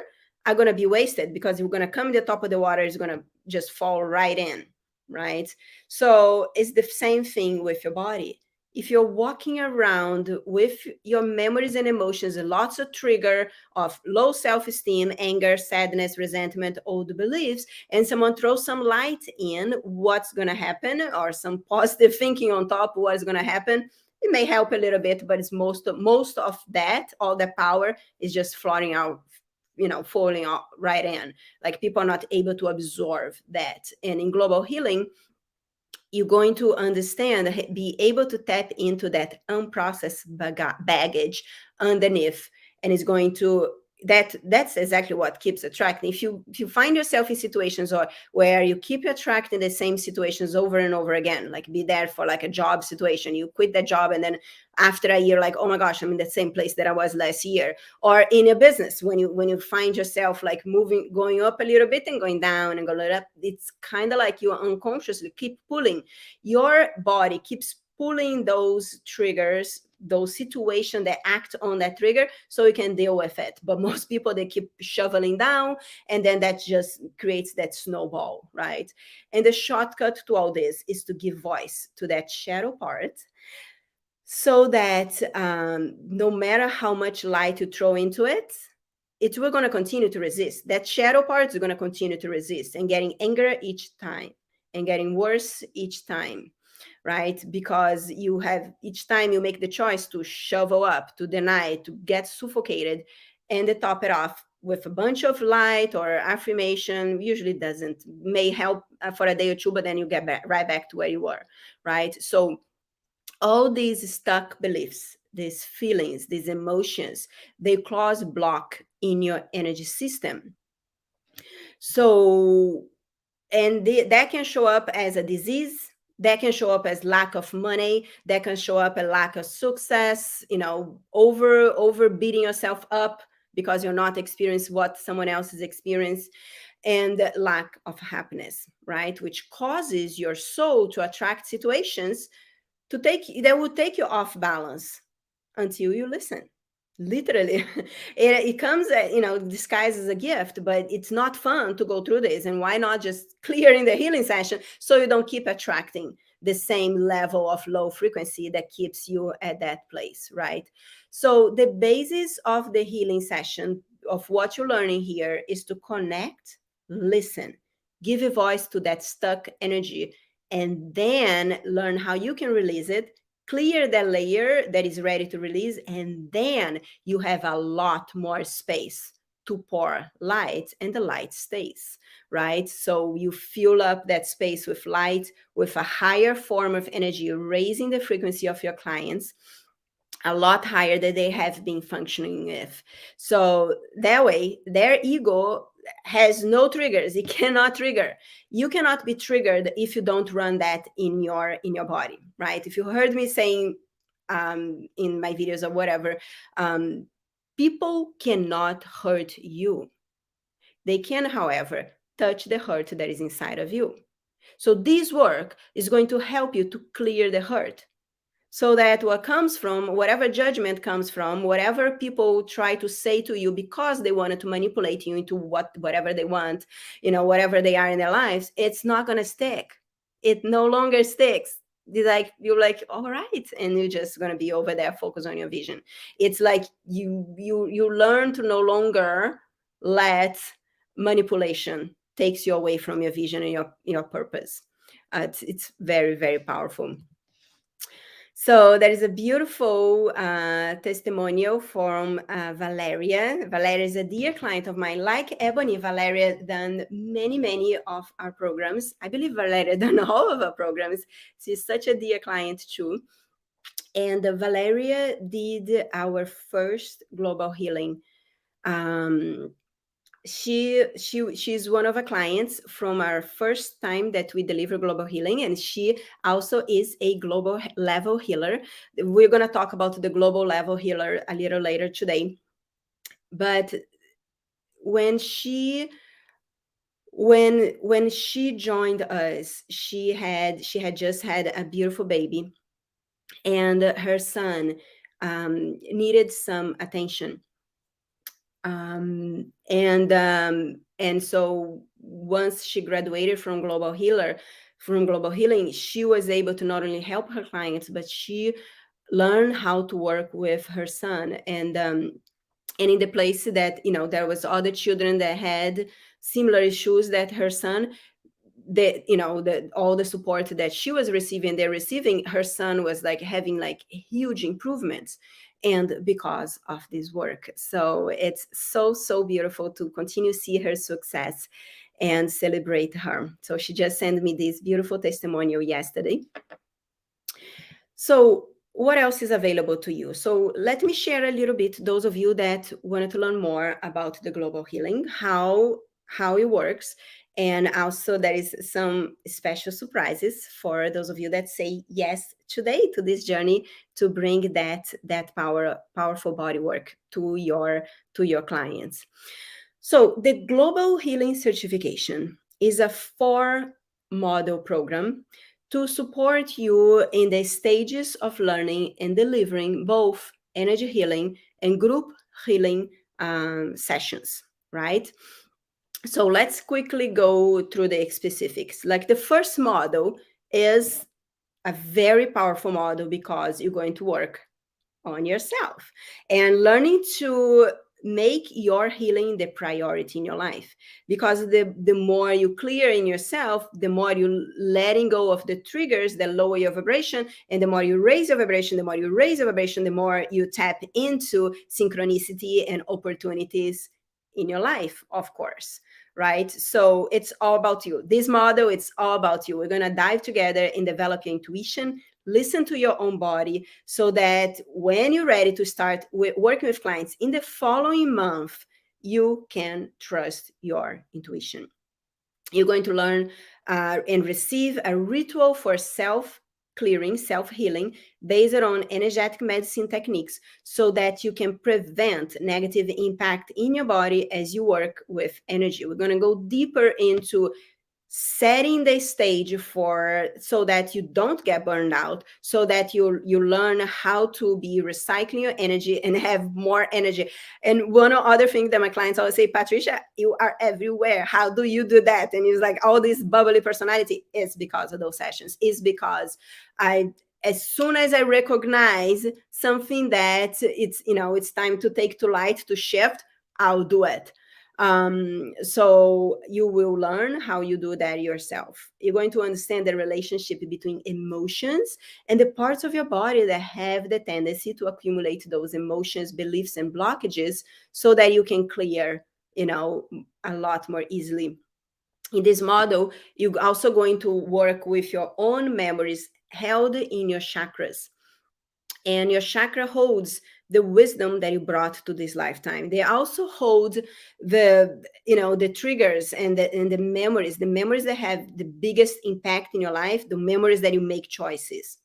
are going to be wasted, because you're going to come to the top of the water, it's going to just fall right in, right? So it's the same thing with your body. If you're walking around with your memories and emotions and lots of trigger of low self-esteem, anger, sadness, resentment, old beliefs, and someone throws some light in, what's going to happen, or some positive thinking on top, what's going to happen? It may help a little bit, but it's most of that, all the power is just floating out, falling out right in. Like, people are not able to absorb that. And in global healing, you're going to understand, be able to tap into that unprocessed baggage underneath, and it's going to that's exactly what keeps attracting. If you find yourself in situations where you keep attracting the same situations over and over again, like be there for like a job situation, you quit that job and then after a year, like, oh my gosh, I'm in the same place that I was last year. Or in a business, when you find yourself like going up a little bit and going down and going up, it's kind of like you unconsciously keep pulling. Your body keeps pulling those triggers, those situations that act on that trigger, so you can deal with it. But most people, they keep shoveling down, and then that just creates that snowball, right? And the shortcut to all this is to give voice to that shadow part, so that no matter how much light you throw into it, it's we're going to continue to resist. That shadow part is going to continue to resist and getting angry each time and getting worse each time, right? Because you have, each time you make the choice to shovel up, to deny, to get suffocated, and to top it off with a bunch of light or affirmation, usually doesn't, may help for a day or two, but then you get right back to where you were, right? So all these stuck beliefs, these feelings, these emotions, they cause block in your energy system. So, and that can show up as a disease, that can show up as lack of money, that can show up as lack of success, over beating yourself up because you're not experiencing what someone else is experiencing, and lack of happiness, right? Which causes your soul to attract situations that will take you off balance until you listen. Literally, it comes, disguised as a gift, but it's not fun to go through this. And why not just clear in the healing session so you don't keep attracting the same level of low frequency that keeps you at that place, right? So the basis of the healing session, of what you're learning here, is to connect listen, give a voice to that stuck energy, and then learn how you can release it, clear that layer that is ready to release, and then you have a lot more space to pour light, and the light stays, right? So you fill up that space with light, with a higher form of energy, raising the frequency of your clients a lot higher than they have been functioning with. So that way, their ego has no triggers. It cannot trigger. You cannot be triggered if you don't run that in your body, right? If you heard me saying in my videos or whatever, people cannot hurt you. They can, however, touch the hurt that is inside of you. So this work is going to help you to clear the hurt, so that what comes from, whatever judgment comes from, whatever people try to say to you because they wanted to manipulate you into whatever they want, whatever they are in their lives, it's not going to stick. It no longer sticks. You're like, all right, and you're just going to be over there, focus on your vision. It's like you learn to no longer let manipulation takes you away from your vision and your purpose. It's very, very powerful. So there is a beautiful testimonial from Valeria. Valeria is a dear client of mine. Like Ebony, Valeria done many of our programs. I believe Valeria done all of our programs. She's such a dear client too. And Valeria did our first global healing. She's one of our clients from our first time that we deliver global healing, and she also is a global level healer. We're going to talk about the global level healer a little later today. But when she joined us, she had just had a beautiful baby, and her son needed some attention. And so once she graduated from global healing, she was able to not only help her clients, but she learned how to work with her son. And in the place that there was other children that had similar issues that her son, all the support that she was receiving, her son was like having like huge improvements, and because of this work. So it's so beautiful to continue to see her success and celebrate her. So she just sent me this beautiful testimonial yesterday. So what else is available to you? So let me share a little bit, those of you that wanted to learn more about the global healing, how it works. And also there is some special surprises for those of you that say yes today to this journey to bring that powerful body work to your clients. So the Global Healing Certification is a 4-module program to support you in the stages of learning and delivering both energy healing and group healing sessions, right? So let's quickly go through the specifics. Like the first model is a very powerful model because you're going to work on yourself and learning to make your healing the priority in your life, because the more you clear in yourself, the more you letting go of the triggers that lower your vibration, and the more you raise your vibration, the more you tap into synchronicity and opportunities in your life, of course, right? So it's all about you. This model, it's all about you. We're going to dive together and develop your intuition, listen to your own body, so that when you're ready to start working with clients in the following month, you can trust your intuition. You're going to learn and receive a ritual for self-clearing, self-healing based on energetic medicine techniques, so that you can prevent negative impact in your body as you work with energy. We're going to go deeper into setting the stage so that you don't get burned out, so that you learn how to be recycling your energy and have more energy. And one other thing that my clients always say, Patricia, you are everywhere. How do you do that? And it's like, all this bubbly personality is because of those sessions. Is because as soon as I recognize something that it's time to take to light, to shift, I'll do it. So you will learn how you do that yourself. You're going to understand the relationship between emotions and the parts of your body that have the tendency to accumulate those emotions, beliefs, and blockages, so that you can clear, a lot more easily. In this model, you're also going to work with your own memories held in your chakras. And your chakra holds the wisdom that you brought to this lifetime. They also hold the triggers and the memories that have the biggest impact in your life, the memories that you make choices.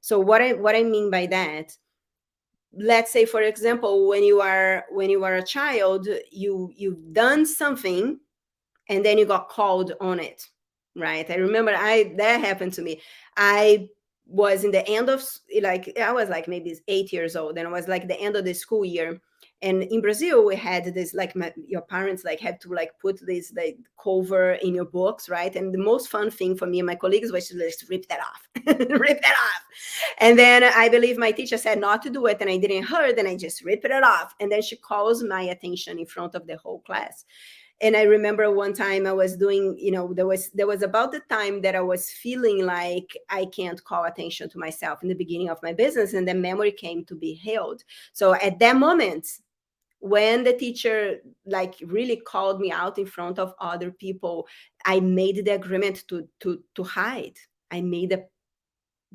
So what I mean by that, let's say, for example, when you are a child, you've done something and then you got called on it, right? I remember that happened to me. I was in the end of, like, I was like maybe 8 years old, and it was like the end of the school year. And in Brazil, we had this, like, your parents like had to like put this like cover in your books, right? And the most fun thing for me and my colleagues was to just rip that off, rip that off. And then I believe my teacher said not to do it, and I didn't hear, and I just ripped it off. And then she calls my attention in front of the whole class. And I remember one time I was doing, there was about the time that I was feeling like I can't call attention to myself in the beginning of my business, and the memory came to be held. So at that moment, when the teacher like really called me out in front of other people, I made the agreement to hide. I made a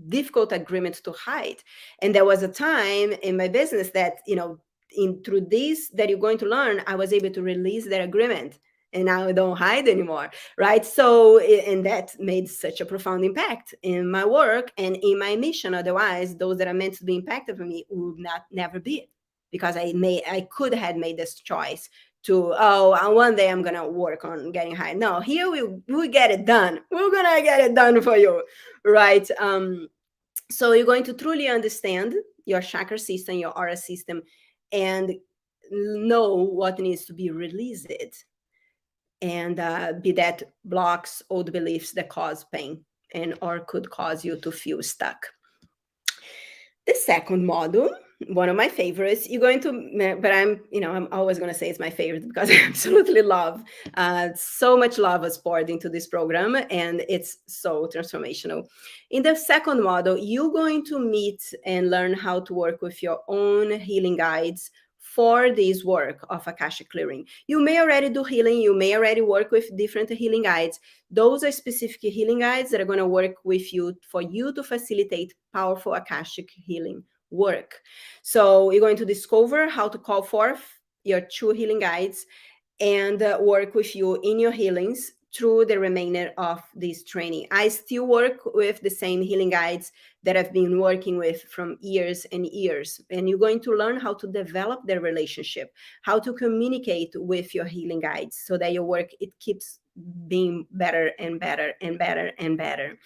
difficult agreement to hide. And there was a time in my business that, through this that you're going to learn, I was able to release that agreement, and now I don't hide anymore, right? So, and that made such a profound impact in my work and in my mission. Otherwise, those that are meant to be impacted for me would not never be, because I could have made this choice to, one day I'm gonna work on getting high. No, here we get it done. We're gonna get it done for you, right? So you're going to truly understand your chakra system, your aura system, and know what needs to be released, and be that blocks, old beliefs that cause pain and or could cause you to feel stuck. The second model, one of my favorites, you're going to, but I'm always going to say it's my favorite because I absolutely love, so much love was poured into this program, and it's so transformational. In the second model, you're going to meet and learn how to work with your own healing guides for this work of Akashic clearing. You may already do healing, you may already work with different healing guides. Those are specific healing guides that are going to work with you for you to facilitate powerful Akashic healing work. So you're going to discover how to call forth your true healing guides and work with you in your healings through the remainder of this training. I still work with the same healing guides that I've been working with from years and years. And you're going to learn how to develop their relationship, how to communicate with your healing guides so that your work, it keeps being better and better and better and better.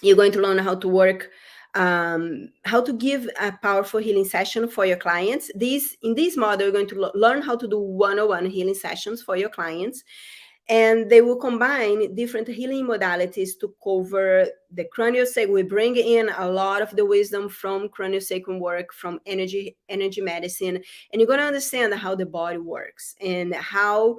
You're going to learn how to work, how to give a powerful healing session for your clients. In this model, you're going to learn how to do one-on-one healing sessions for your clients. And they will combine different healing modalities to cover the craniosacral. We bring in a lot of the wisdom from craniosacral work, from energy medicine, and you're going to understand how the body works and how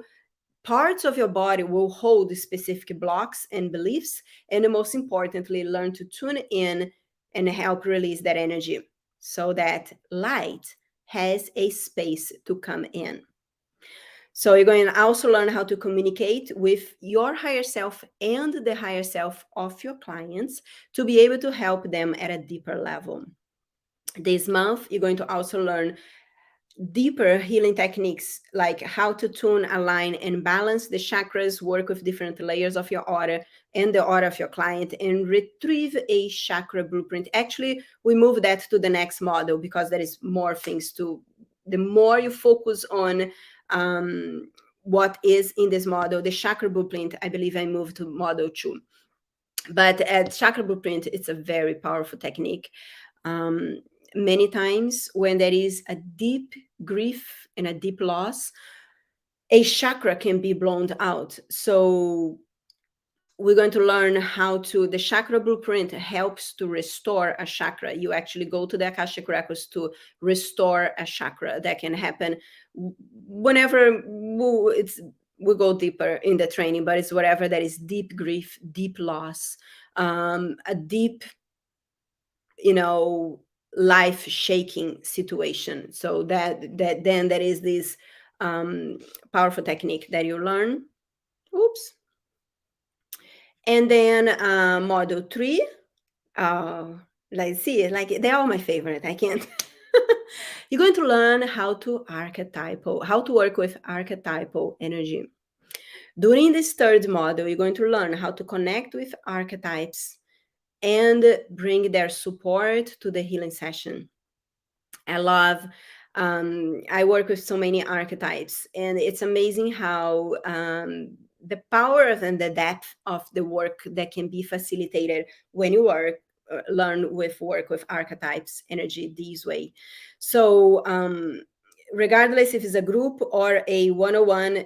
parts of your body will hold specific blocks and beliefs, and most importantly, learn to tune in and help release that energy so that light has a space to come in. So you're going to also learn how to communicate with your higher self and the higher self of your clients to be able to help them at a deeper level. This month, you're going to also learn deeper healing techniques, like how to tune, align, and balance the chakras, work with different layers of your aura and the aura of your client, and retrieve a chakra blueprint. Actually, we move that to the next model because there is more things to, the more you focus on what is in this model, the chakra blueprint, I believe I moved to model 2. But at chakra blueprint, it's a very powerful technique. Many times when there is a deep grief and a deep loss, a chakra can be blown out. So we're going to learn how to, the Chakra Blueprint helps to restore a chakra. You actually go to the Akashic Records to restore a chakra. That can happen whenever we go deeper in the training, but it's whatever that is deep grief, deep loss, a deep, life shaking situation. So then there is this powerful technique that you learn. Oops. And then module 3, let's see, like they're all my favorite. I can't. You're going to learn how to work with archetypal energy. During this third module, you're going to learn how to connect with archetypes and bring their support to the healing session. I work with so many archetypes, and it's amazing how the power and the depth of the work that can be facilitated when you work with archetypes energy this way. So regardless if it's a group or a one-on-one,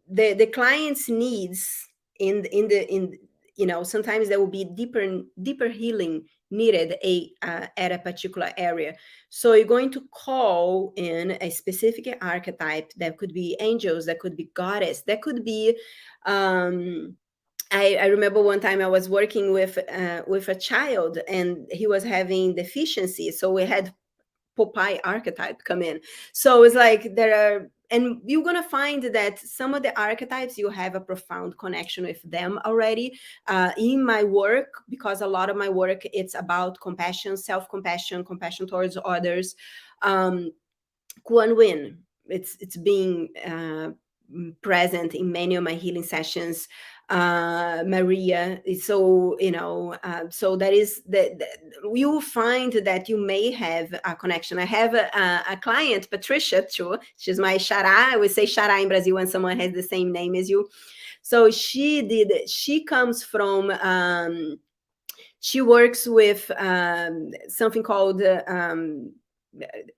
the client's needs in sometimes there will be deeper healing needed at a particular area. So you're going to call in a specific archetype. That could be angels, that could be goddess, that could be I remember one time I was working with a child, and he was having deficiency, so we had Popeye archetype come in. So it's like and you're going to find that some of the archetypes, you have a profound connection with them already. In my work, because a lot of my work, it's about compassion, self-compassion, compassion towards others. Kuan Yin, it's being present in many of my healing sessions. Maria, so so that is that you will find that you may have a connection. I have a client, Patricia, too. She's my Xará. We say Xará in Brazil when someone has the same name as you. So she comes from she works with something called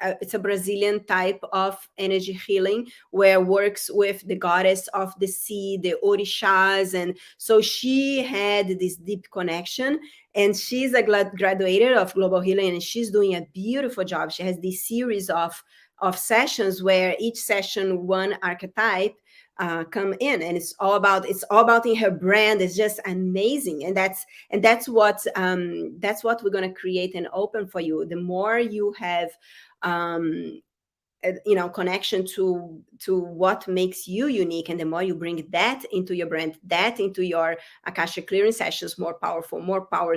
it's a Brazilian type of energy healing, where works with the goddess of the sea, the orishas. And so she had this deep connection, and she's a graduated of global healing, and she's doing a beautiful job. She has this series of sessions where each session one archetype come in, and it's all about in her brand. It's just amazing, and that's what we're going to create and open for you. The more you have connection to what makes you unique, and the more you bring that into your brand, that into your Akashic clearing sessions, more power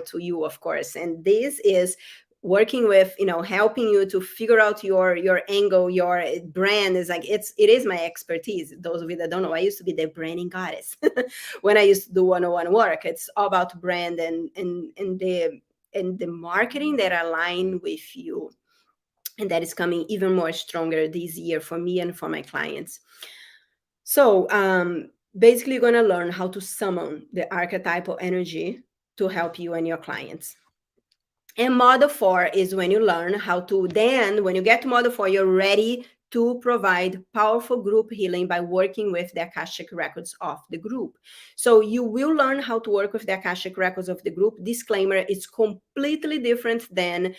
to you, of course. And this is working with helping you to figure out your angle, your brand. Is like it is my expertise. Those of you that don't know, I used to be the branding goddess when I used to do one-on-one work. It's all about brand and the marketing that align with you, and that is coming even more stronger this year for me and for my clients. So basically, you're going to learn how to summon the archetypal energy to help you and your clients. And model 4 is when you learn how to, then when you get to model 4, you're ready to provide powerful group healing by working with the Akashic Records of the group. So you will learn how to work with the Akashic Records of the group. Disclaimer, it's completely different than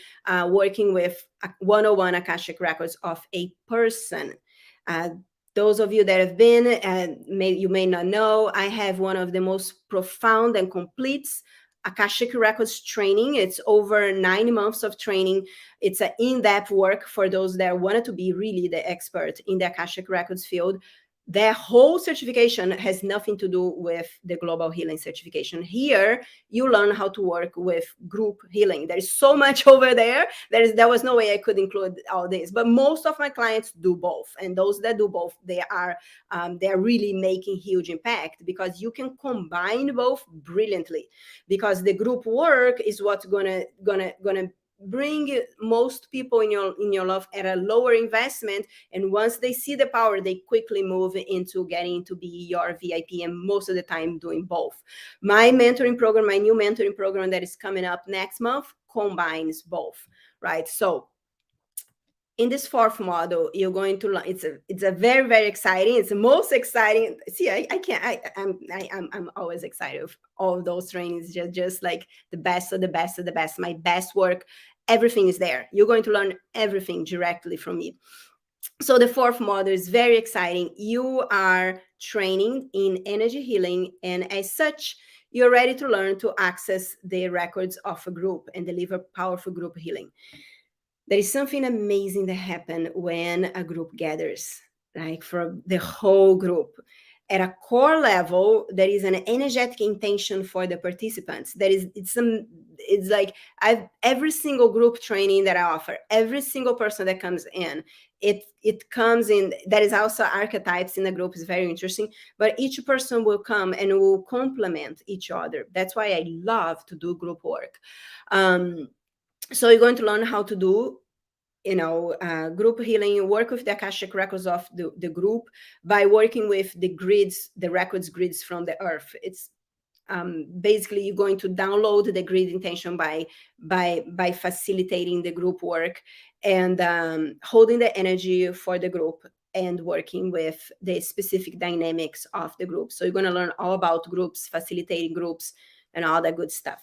working with 101 Akashic Records of a person. Those of you that have been, you may not know, I have one of the most profound and complete Akashic Records training. It's over 9 months of training. It's an in-depth work for those that wanted to be really the expert in the Akashic Records field. Their whole certification has nothing to do with the global healing certification. Here, you learn how to work with group healing. There is so much over there. There was no way I could include all this, but most of my clients do both. And those that do both, they're really making huge impact, because you can combine both brilliantly. Because the group work is what's gonna bring most people in your love at a lower investment, and once they see the power, they quickly move into getting to be your VIP, and most of the time doing both. My new mentoring program that is coming up next month combines both, right? So in this fourth model, you're going to learn. It's a very, very exciting. It's the most exciting. See, I can't. I'm always excited of all those trainings. Just like the best of the best of the best. My best work. Everything is there. You're going to learn everything directly from me. So the fourth model is very exciting. You are training in energy healing, and as such, you're ready to learn to access the records of a group and deliver powerful group healing. There is something amazing that happens when a group gathers, like for the whole group. At a core level, there is an energetic intention for the participants. It's like every single group training that I offer, every single person that comes in, it comes in. There is also archetypes in the group. Is very interesting, but each person will come and will complement each other. That's why I love to do group work. So you're going to learn how to do, group healing, work with the Akashic records of the group by working with the grids, the records grids from the earth. It's basically you're going to download the grid intention by facilitating the group work and holding the energy for the group and working with the specific dynamics of the group. So you're going to learn all about groups, facilitating groups, and all that good stuff.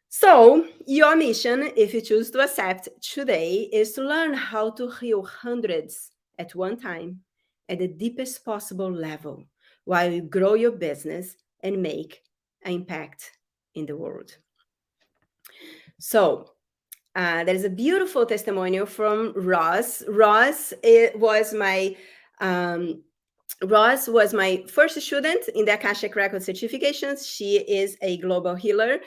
So your mission, if you choose to accept today, is to learn how to heal hundreds at one time at the deepest possible level while you grow your business and make an impact in the world. So there's a beautiful testimonial from Ross. Ross was my first student in the Akashic Records certifications. She is a global healer,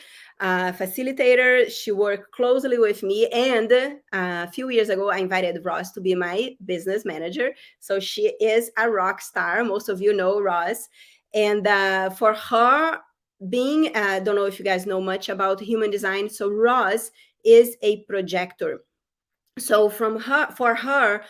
facilitator. She worked closely with me. And a few years ago, I invited Ross to be my business manager. So she is a rock star. Most of you know Ross. And for her being, don't know if you guys know much about human design. So Ross is a projector. So for her,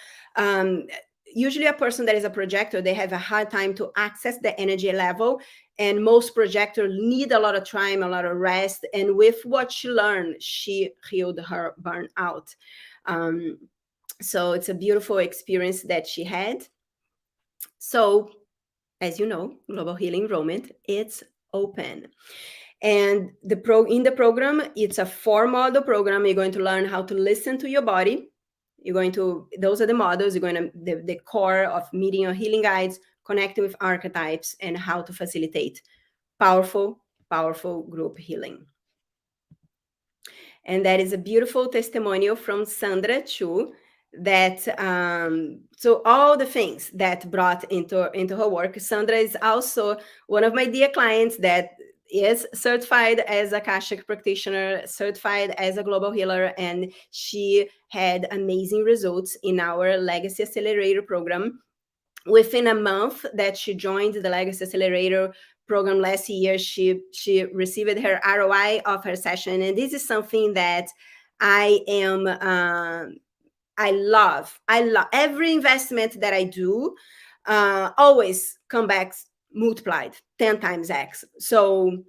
usually a person that is a projector, they have a hard time to access the energy level. And most projectors need a lot of time, a lot of rest. And with what she learned, she healed her burnout. So it's a beautiful experience that she had. So, as you know, Global Healing Enrollment, it's open. And in the program, it's a 4-model program. You're going to learn how to listen to your body. Those are the models. You're going to, the core of meeting your healing guides, connecting with archetypes, and how to facilitate powerful group healing. And that is a beautiful testimonial from Sandra too, that so all the things that brought into her work. Sandra is also one of my dear clients that is certified as a Akashic practitioner, certified as a global healer, and she had amazing results in our Legacy Accelerator program. Within a month that she joined the Legacy Accelerator program last year, she received her ROI of her session. And this is something that I love every investment that I do, always come back multiplied 10 times X. So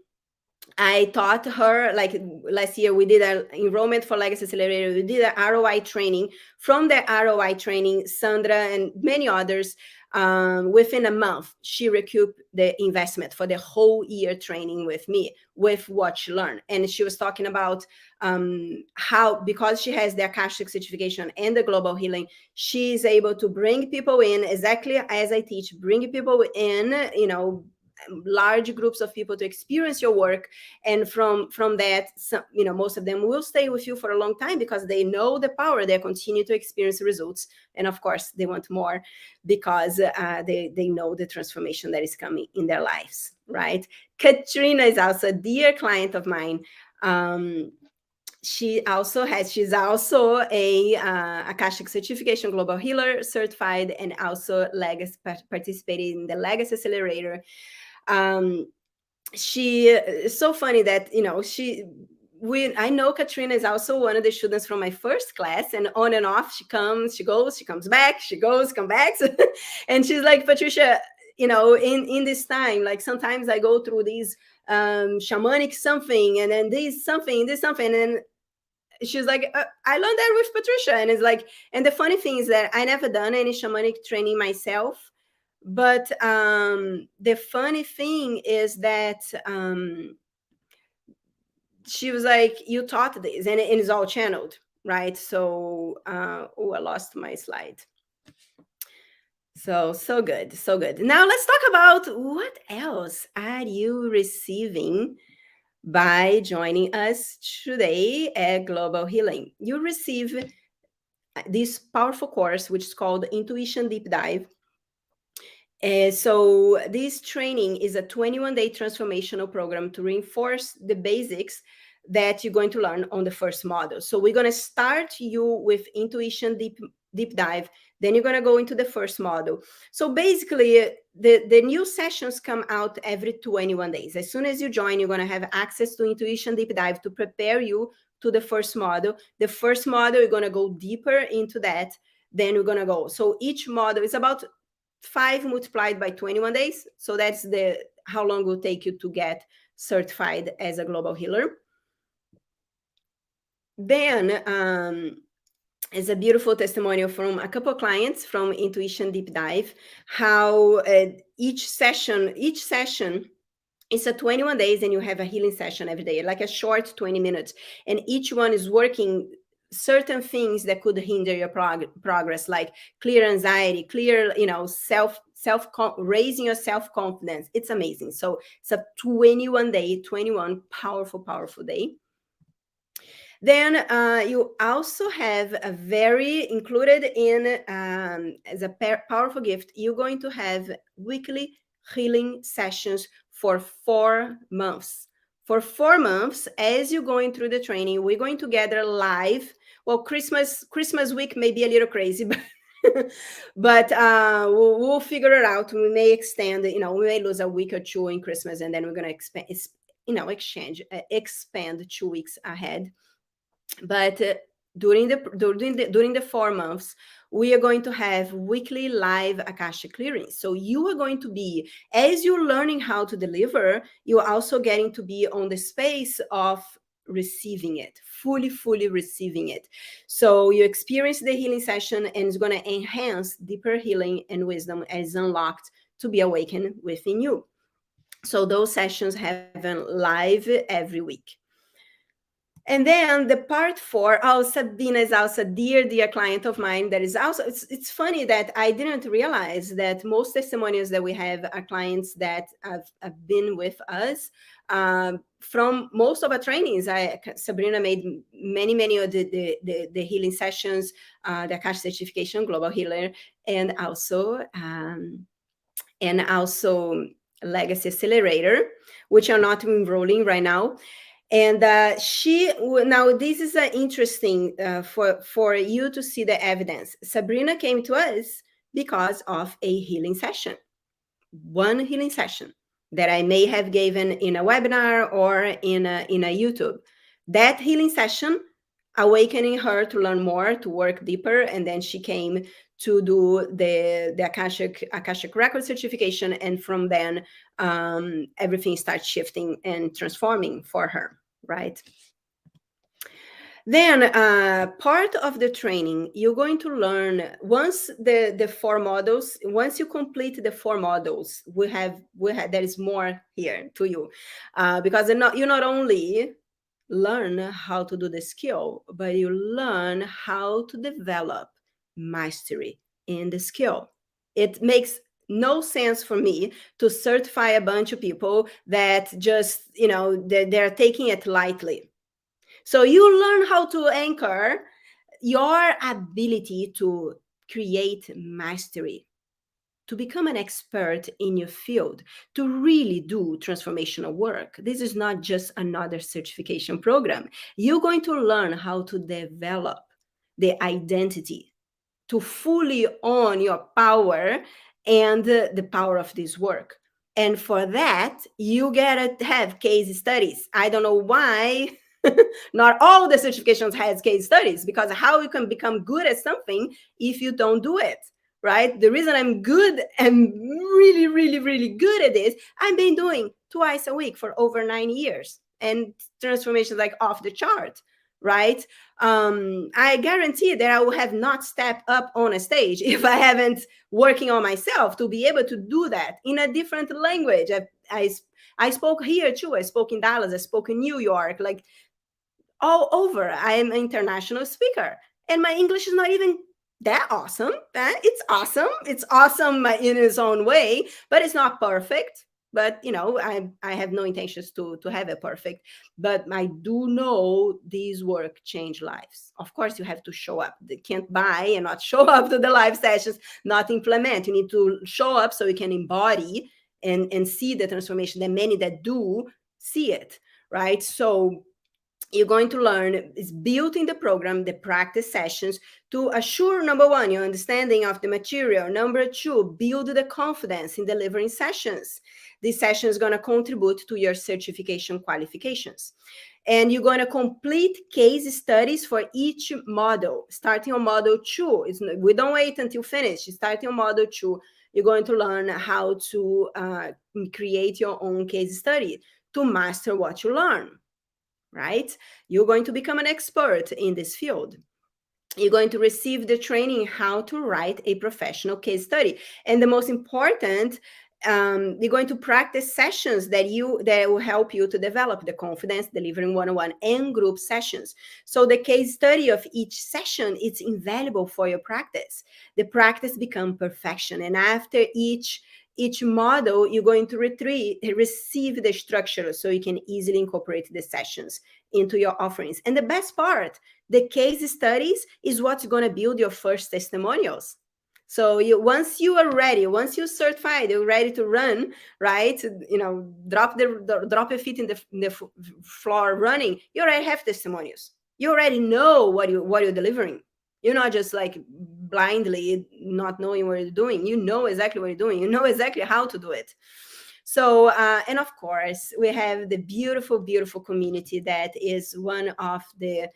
I taught her, like last year, we did an enrollment for Legacy Accelerator. We did an ROI training. From the ROI training, Sandra and many others, within a month, she recouped the investment for the whole year training with me, with what she learned. And she was talking about how, because she has the Akashic certification and the global healing, she's able to bring people in exactly as I teach, bring people in, large groups of people to experience your work. And from that, most of them will stay with you for a long time because they know the power. They continue to experience results, and of course they want more because they know the transformation that is coming in their lives, right? Katrina is also a dear client of mine. She's also a Akashic certification global healer certified, and also participated in the Legacy Accelerator. She is so funny that I know Katrina is also one of the students from my first class, and on and off she comes, she goes, she comes back, she goes, come back. And she's like, Patricia, in this time, like sometimes I go through these shamanic something, and then this something, and then She's like, I learned that with Patricia. And it's like, and the funny thing is that I never done any shamanic training myself. But the funny thing is that she was like, you taught this, and it's all channeled, right? So, oh, I lost my slide. So good, so good. Now let's talk about what else are you receiving by joining us today at Global Healing. You receive this powerful course, which is called Intuition Deep Dive. So this training is a 21-day transformational program to reinforce the basics that you're going to learn on the first module. So we're going to start you with Intuition Deep Dive. Then you're going to go into the first module. So basically, the new sessions come out every 21 days. As soon as you join, you're going to have access to Intuition Deep Dive to prepare you to the first module. The first module, you're going to go deeper into that. Then we're going to go. So each module is about 5 multiplied by 21 days. So that's how long it will take you to get certified as a global healer. Then is a beautiful testimonial from a couple of clients from Intuition Deep Dive, how each session it's a 21 days and you have a healing session every day, like a short 20 minutes. And each one is working certain things that could hinder your progress, like clear anxiety, clear, raising your self-confidence. It's amazing. So it's a 21 powerful day. Then you also have a very included in as a powerful gift, you're going to have weekly healing sessions for 4 months. For 4 months, as you're going through the training, we're going to gather live. Well, Christmas week may be a little crazy, but we'll figure it out. We may extend, we may lose a week or 2 in Christmas, and then we're going to expand 2 weeks ahead. But during the 4 months, we are going to have weekly live Akashic clearings. So you are going to be, as you're learning how to deliver, you're also getting to be on the space of receiving it, fully receiving it. So you experience the healing session, and it's going to enhance deeper healing and wisdom as unlocked to be awakened within you. So those sessions happen live every week. And then the part 4, Sabina is also a dear client of mine. That is also, it's funny that I didn't realize that most testimonials that we have are clients that have been with us from most of our trainings. Sabrina made many of the healing sessions, the Akashic certification, global healer, and also Legacy Accelerator, which are not enrolling right now. And now this is interesting for you to see the evidence. Sabrina came to us because of a healing session, one healing session that I may have given in a webinar or in a YouTube. That healing session awakening her to learn more, to work deeper, and then she came to do the Akashic Records certification, and from then everything starts shifting and transforming for her, right? Then part of the training, you're going to learn once the 4 modules. Once you complete the 4 modules, we have there is more here to you, because you not only learn how to do the skill, but you learn how to develop mastery in the skill. It makes no sense for me to certify a bunch of people that just, they're taking it lightly. So you learn how to anchor your ability to create mastery, to become an expert in your field, to really do transformational work. This is not just another certification program. You're going to learn how to develop the identity, to fully own your power and the power of this work. And for that, you gotta have case studies. I don't know why not all the certifications has case studies, because how you can become good at something if you don't do it, right? The reason I'm good and really good at this, I've been doing twice a week for over 9 years, and transformation like off the chart. right? I guarantee that I will have not stepped up on a stage if I haven't working on myself to be able to do that in a different language. I spoke here too. I spoke in Dallas. I spoke in New York, like all over. I am an international speaker, and my English is not even that awesome. It's awesome. It's awesome in its own way, but it's not perfect. But I have no intentions to have it perfect. But I do know these work change lives. Of course, you have to show up. They can't buy and not show up to the live sessions, not implement. You need to show up so you can embody and see the transformation. That many that do see it, right? So you're going to learn is built in the program, the practice sessions, to assure, number one, your understanding of the material. Number two, build the confidence in delivering sessions. This session is going to contribute to your certification qualifications. And you're going to complete case studies for each model, starting on model 2. We don't wait until finish. Starting on model 2, you're going to learn how to create your own case study to master what you learn. Right? You're going to become an expert in this field. You're going to receive the training how to write a professional case study. And the most important, you're going to practice sessions that will help you to develop the confidence, delivering one-on-one and group sessions. So the case study of each session, it's invaluable for your practice. The practice becomes perfection. And after each model, you're going to receive the structure so you can easily incorporate the sessions into your offerings. And the best part, the case studies is what's going to build your first testimonials. So once you are ready, once you're certified, you're ready to run, right? Drop your feet in the floor running. You already have testimonials. You already know what you're delivering. You're not just like blindly not knowing what you're doing. You know exactly what you're doing. You know exactly how to do it. So, and of course, we have the beautiful, beautiful community that is one of the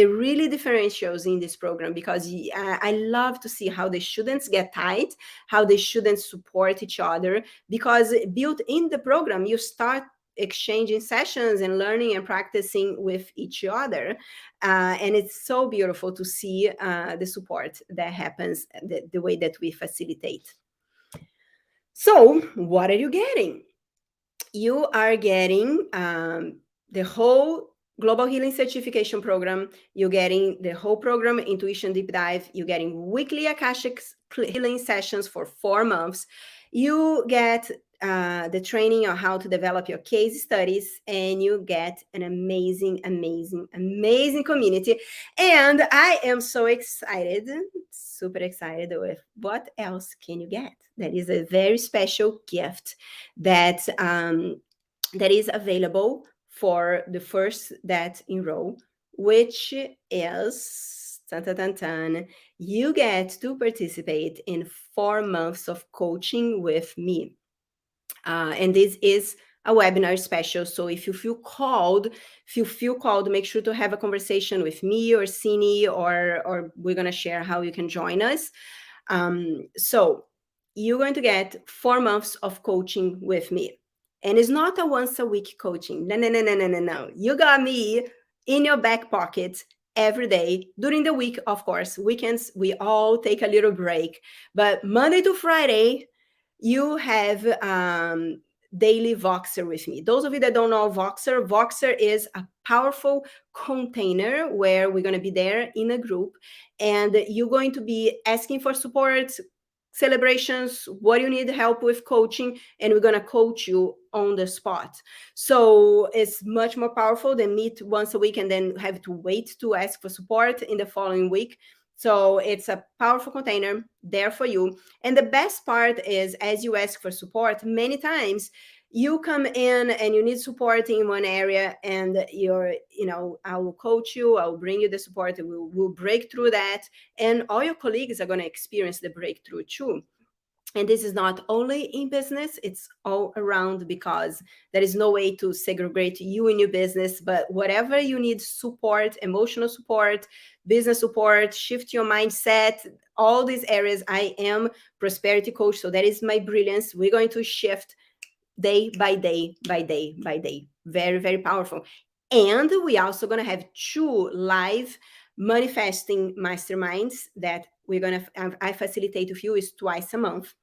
really differentials in this program, because I love to see how the students get tight, how the students support each other, because built in the program, you start exchanging sessions and learning and practicing with each other. And it's so beautiful to see the support that happens, the way that we facilitate. So what are you getting? You are getting the whole Global Healing Certification Program. You're getting the whole program, Intuition Deep Dive. You're getting weekly Akashic Healing sessions for 4 months. You get the training on how to develop your case studies, and you get an amazing, amazing, amazing community. And I am so excited, super excited with what else can you get. That is a very special gift that is available for the first that enroll, which is you get to participate in 4 months of coaching with me. And this is a webinar special. So if you feel called, make sure to have a conversation with me or Cine, or we're going to share how you can join us. So you're going to get 4 months of coaching with me. And it's not a once a week coaching. No. You got me in your back pocket every day during the week. Of course, weekends, we all take a little break. But Monday to Friday, you have daily Voxer with me. Those of you that don't know Voxer is a powerful container where we're going to be there in a group, and you're going to be asking for support, celebrations, what you need help with coaching, and we're going to coach you on the spot. So it's much more powerful than meet once a week and then have to wait to ask for support in the following week. So it's a powerful container there for you. And the best part is, as you ask for support, many times you come in and you need support in one area, and I will coach you, I will bring you the support, we'll break through that. And all your colleagues are going to experience the breakthrough too. And this is not only in business, it's all around, because there is no way to segregate you in your business. But whatever you need support, emotional support, business support, shift your mindset, all these areas, I am prosperity coach. So that is my brilliance. We're going to shift day by day by day by day. Very, very powerful. And we also going to have 2 live manifesting masterminds that we're going to, I facilitate with you, is twice a month.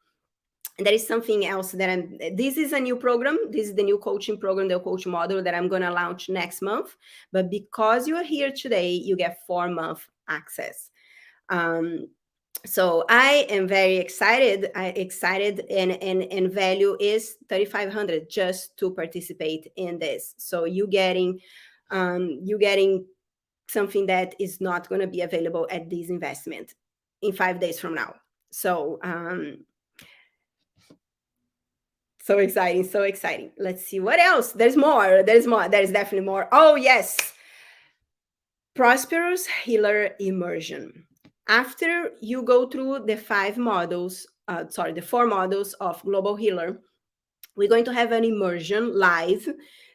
And there is something else that this is a new program. This is the new coaching program, the coach model that I'm going to launch next month. But because you are here today, you get 4-month access. So I am very excited. And value is $3,500 just to participate in this. So you getting something that is not going to be available at this investment in 5 days from now. So so exciting, so exciting. Let's see what else. There's more. There's definitely more. Oh yes, Prosperous Healer Immersion. After you go through the 4 models of Global Healer, we're going to have an immersion live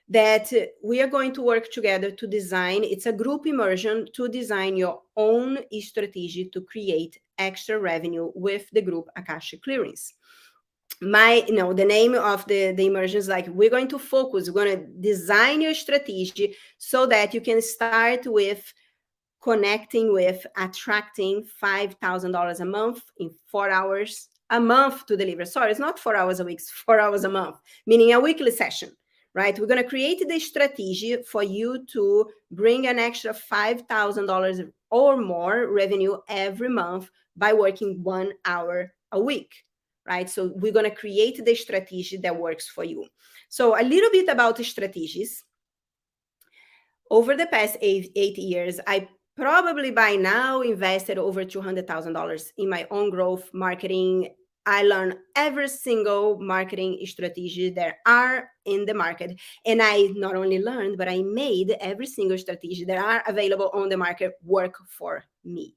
that we are going to work together to design. It's a group immersion to design your own strategy to create extra revenue with the group Akashic Clearance. The name of the immersion is like, we're going to focus, we're going to design your strategy so that you can start with connecting with attracting $5,000 a month in 4 hours a month to deliver. Sorry, it's not 4 hours a week, it's 4 hours a month, meaning a weekly session, right? We're going to create the strategy for you to bring an extra $5,000 or more revenue every month by working 1 hour a week, right? So we're going to create the strategy that works for you. So a little bit about the strategies. Over the past 8 years, I probably by now invested over $200,000 in my own growth marketing. I learned every single marketing strategy there are in the market. And I not only learned, but I made every single strategy that are available on the market work for me.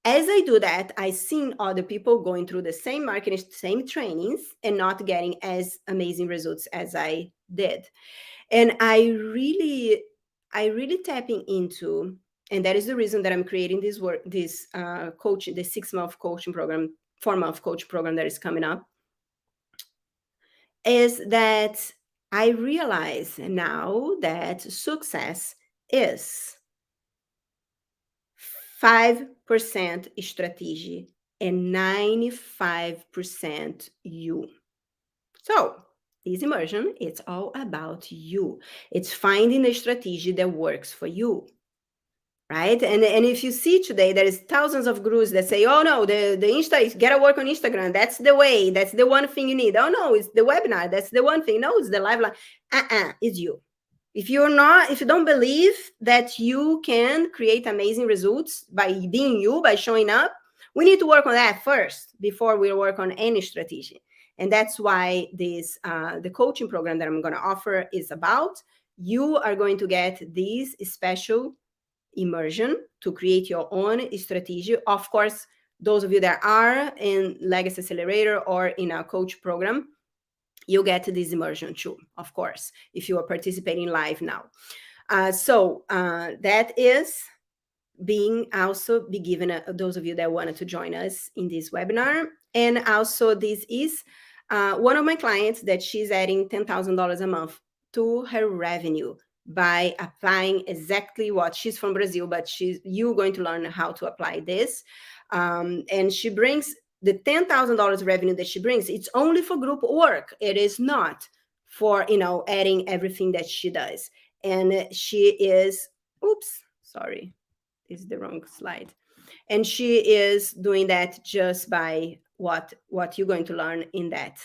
As I do that, I've seen other people going through the same marketing, same trainings, and not getting as amazing results as I did. And I really tapping into, and that is the reason that I'm creating this coaching, the 6-month coaching program, 4-month coaching program that is coming up, is that I realize now that success is 5% strategy and 95% you. So this immersion, it's all about you. It's finding a strategy that works for you, right? And if you see today, there is thousands of gurus that say, oh no, the Insta, is gotta work on Instagram. That's the way. That's the one thing you need. Oh no, it's the webinar. That's the one thing. No, it's the live line. It's you. If you don't believe that you can create amazing results by being you, by showing up, we need to work on that first before we work on any strategy. And that's why the coaching program that I'm going to offer is about. You are going to get this special immersion to create your own strategy. Of course, those of you that are in Legacy Accelerator or in our coach program, you get this immersion too, of course, if you are participating live now. So that is being also be given those of you that wanted to join us in this webinar. And also this is one of my clients that she's adding $10,000 a month to her revenue by applying exactly what she's from Brazil, but you're going to learn how to apply this. And she brings the $10,000 revenue that she brings. It's only for group work. It is not for, adding everything that she does. And she is, oops, sorry, this is the wrong slide. And she is doing that just by what you're going to learn in that.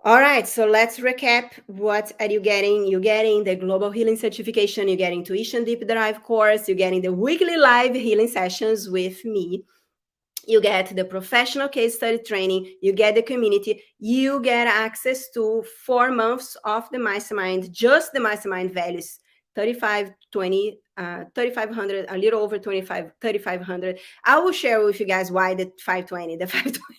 All right, so let's recap. What are you getting? You're getting the Global Healing Certification. You're getting Tuition Deep Dive course. You're getting the weekly live healing sessions with me. You get the professional case study training. You get the community. You get access to 4 months of the mastermind, just the mastermind values, 3,500, a little over 3,500. I will share with you guys why the 520, the 520.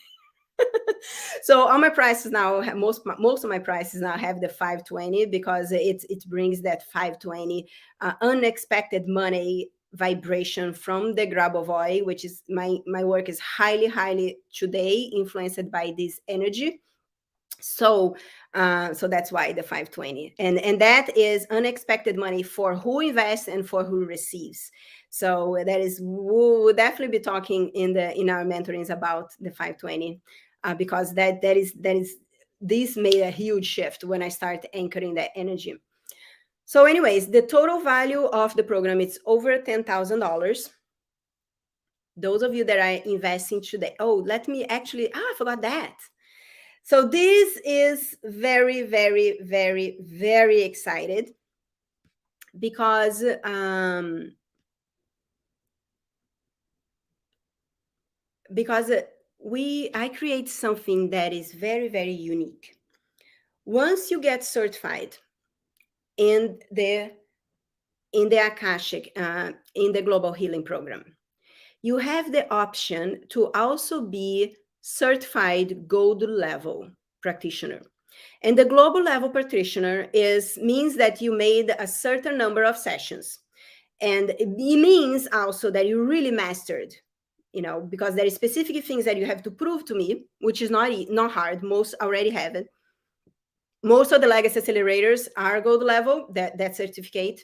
So all my prices now, most of my prices now have the 520 because it brings that 520 unexpected money vibration from the Grabovoi, which is my work is highly today influenced by this energy. So so that's why the 520, and that is unexpected money for who invests and for who receives. So that is, we'll definitely be talking in our mentorings about the 520, because that is this made a huge shift when I start anchoring that energy. So anyways, the total value of the program, it's over $10,000. Those of you that are investing today, oh, let me actually, I forgot that. So this is very, very, very, very excited because because I create something that is very, very unique. Once you get certified in the Akashic, in the Global Healing Program, you have the option to also be certified gold level practitioner. And the global level practitioner means that you made a certain number of sessions. And it means also that you really mastered, because there are specific things that you have to prove to me, which is not hard. Most already have it. Most of the legacy accelerators are gold level, that certificate,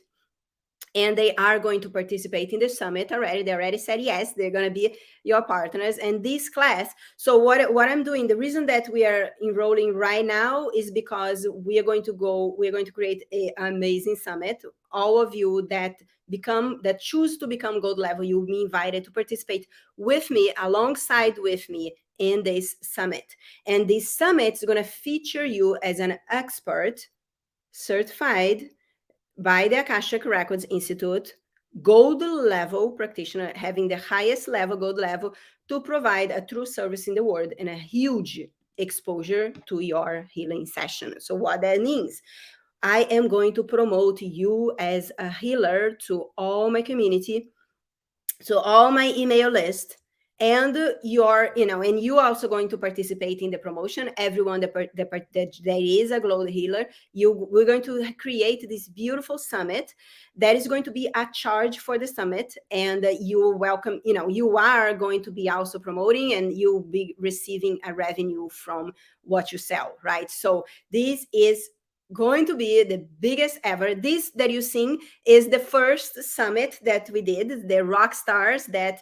and they are going to participate in the summit already. They already said yes, they're going to be your partners in this class. So what I'm doing, the reason that we are enrolling right now is because we are going to create an amazing summit. All of you that choose to become gold level, you'll be invited to participate with me, alongside with me, in this summit. And this summit is going to feature you as an expert, certified by the Akashic Records Institute, gold level practitioner, having the highest level, gold level, to provide a true service in the world and a huge exposure to your healing session. So what that means, I am going to promote you as a healer to all my community, so all my email list, and and you also going to participate in the promotion. Everyone that is a global healer, we're going to create this beautiful summit that is going to be a charge for the summit, and you welcome, you are going to be also promoting, and you'll be receiving a revenue from what you sell, right? So this is going to be the biggest ever. This that you sing is the first summit that we did, the rock stars that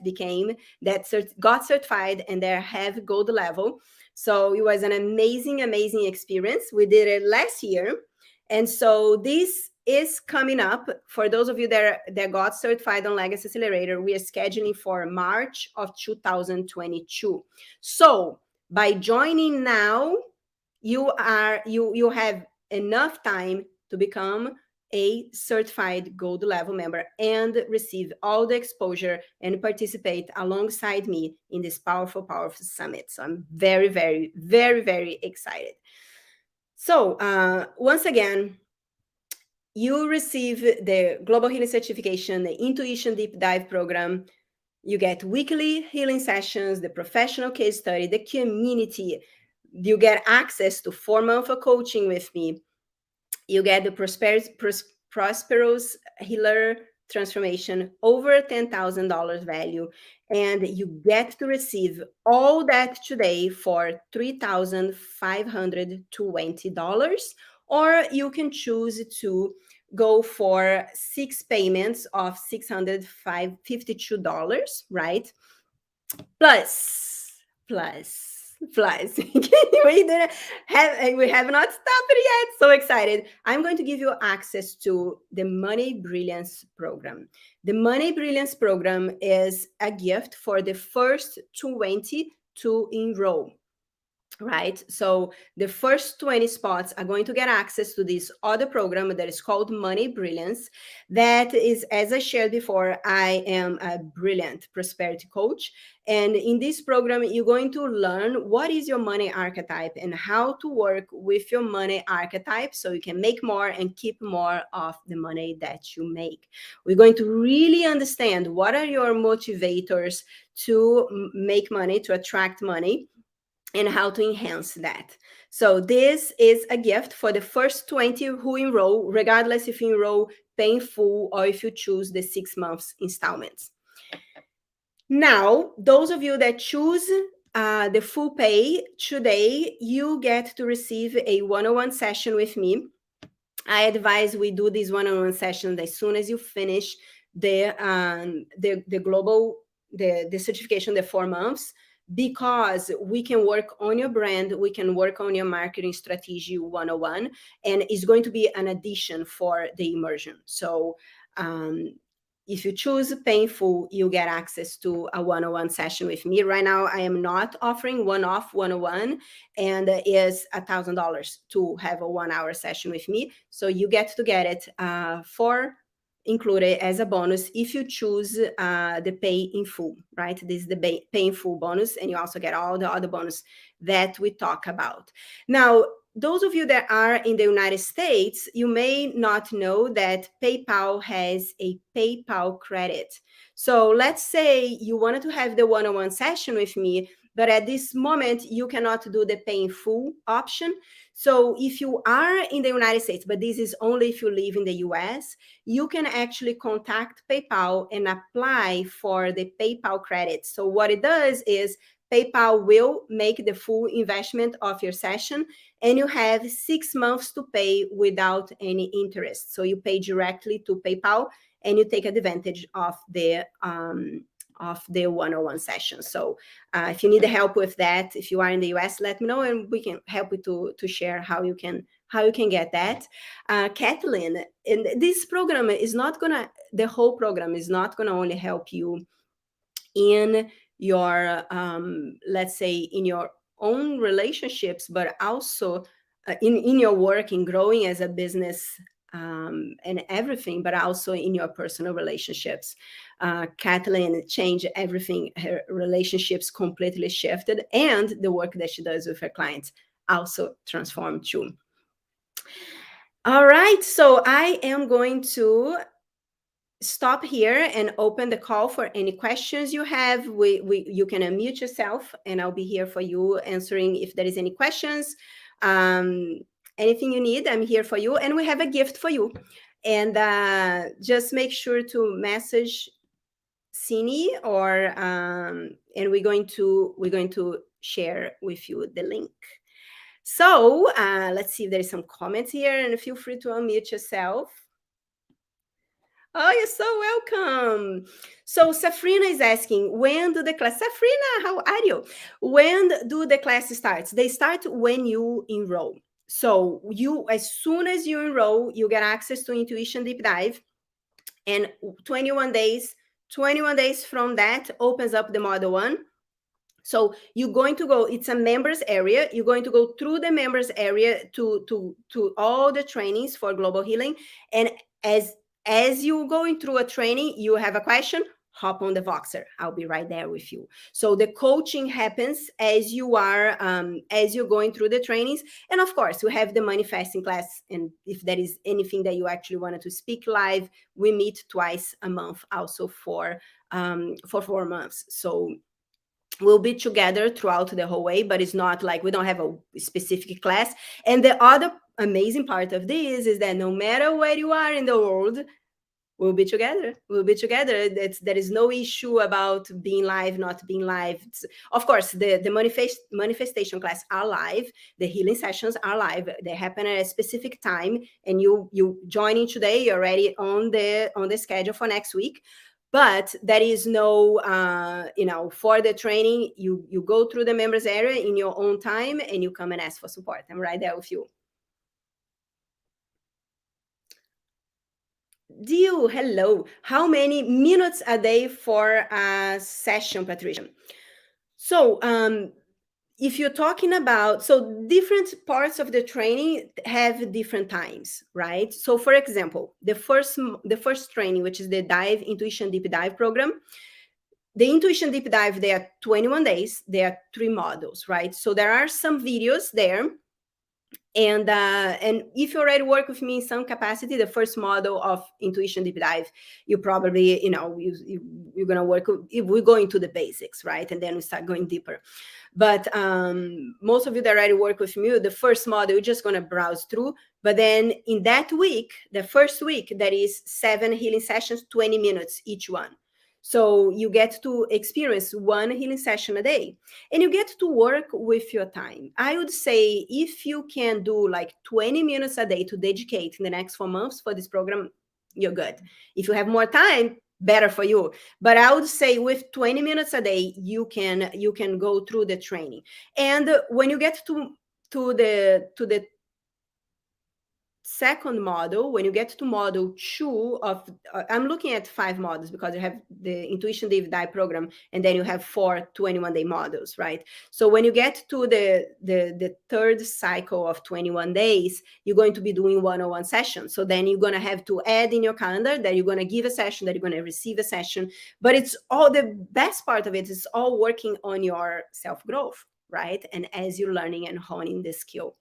got certified and they have gold level. So it was an amazing experience. We did it last year, and so this is coming up. For those of you that got certified on Legacy Accelerator, we are scheduling for March of 2022. So by joining now, you have enough time to become a certified gold level member and receive all the exposure and participate alongside me in this powerful summit. So I'm very, very, very, very excited. So once again, you receive the Global Healing Certification, the Intuition Deep Dive Program. You get weekly healing sessions, the professional case study, the community. You get access to 4 months of coaching with me. You get the Prosperous Healer Transformation, over $10,000 value, and you get to receive all that today for $3,520, or you can choose to go for 6 payments of $652, right? Plus, we have not stopped it yet. So excited. I'm going to give you access to the Money Brilliance program. The Money Brilliance program is a gift for the first 20 to enroll. Right? So the first 20 spots are going to get access to this other program that is called Money Brilliance. That is, as I shared before, I am a brilliant prosperity coach. And in this program, you're going to learn what is your money archetype and how to work with your money archetype so you can make more and keep more of the money that you make. We're going to really understand what are your motivators to make money, to attract money, and how to enhance that. So this is a gift for the first 20 who enroll, regardless if you enroll paying full or if you choose the 6 months installments. Now, those of you that choose the full pay today, you get to receive a one-on-one session with me. I advise we do these one-on-one sessions as soon as you finish the global the certification, the 4 months, because we can work on your brand, we can work on your marketing strategy 101, and it's going to be an addition for the immersion. So if you choose painful, you get access to a one-on-one session with me. Right now, I am not offering one-off 101, and it is $1,000 to have a 1-hour session with me. So you get it for included as a bonus if you choose the pay in full, right? This is the pay in full bonus, and you also get all the other bonus that we talk about. Now, those of you that are in the United States, you may not know that PayPal has a PayPal credit. So let's say you wanted to have the one-on-one session with me, but at this moment, you cannot do the pay in full option. So if you are in the United States, but this is only if you live in the US, you can actually contact PayPal and apply for the PayPal credit. So what it does is PayPal will make the full investment of your session, and you have 6 months to pay without any interest. So you pay directly to PayPal, and you take advantage of the one-on-one session. So if you need help with that, if you are in the US, let me know, and we can help you to share how you can get that. Kathleen, and this program is not gonna, the whole program is not gonna only help you in your let's say in your own relationships, but also in your work, in growing as a business and everything, but also in your personal relationships. Kathleen changed everything. Her relationships completely shifted, and the work that she does with her clients also transformed too. All right, so I am going to stop here and open the call for any questions you have. You can unmute yourself, and I'll be here for you answering if there is any questions. Anything you need, I'm here for you, and we have a gift for you. And just make sure to message Cine, or and we're going to share with you the link. So let's see if there's some comments here, and feel free to unmute yourself. Oh, you're so welcome. So Safrina is asking, when do the class? Safrina, how are you? When do the class starts? They start when you enroll. So as soon as you enroll, you get access to Intuition Deep Dive, and 21 days from that opens up the Model 1. So you're going to go, it's a members area. You're going to go through the members area to all the trainings for global healing. And as you're going through a training, you have a question, hop on the Voxer. I'll be right there with you. So the coaching happens as you are, as you're going through the trainings. And of course, we have the manifesting class. And if there is anything that you actually wanted to speak live, we meet twice a month also for 4 months. So we'll be together throughout the whole way, but it's not like we don't have a specific class. And the other amazing part of this is that no matter where you are in the world, we'll be together. There is no issue about being live, not being live. Of course, the manifestation class are live. The healing sessions are live. They happen at a specific time, and you joining today, you're already on the schedule for next week. But there is no, for the training, you go through the members area in your own time, and you come and ask for support. I'm right there with you. Dio, hello. How many minutes a day for a session, Patricia? So if you're talking about, so different parts of the training have different times, right? So for example, the first training, which is the Intuition Deep Dive program, the Intuition Deep Dive, they are 21 days, there are 3 modules, right? So there are some videos there. And if you already work with me in some capacity, the first model of Intuition Deep Dive, you probably, you're going to work, we go into the basics, right? And then we start going deeper. But most of you that already work with me, the first model, you're just going to browse through. But then in that week, the first week, there is 7 healing sessions, 20 minutes each one. So you get to experience one healing session a day, and you get to work with your time. I would say if you can do like 20 minutes a day to dedicate in the next 4 months for this program, you're good. If you have more time, better for you. But I would say with 20 minutes a day, you can go through the training. And when you get to the second model, when you get to model 2 of, I'm looking at 5 models because you have the Intuition Deep Dive program, and then you have 4 21-day models, right? So when you get to the third cycle of 21 days, you're going to be doing one-on-one sessions. So then you're going to have to add in your calendar that you're going to give a session, that you're going to receive a session. But it's all, the best part of it is all working on your self-growth, right? And as you're learning and honing the skill.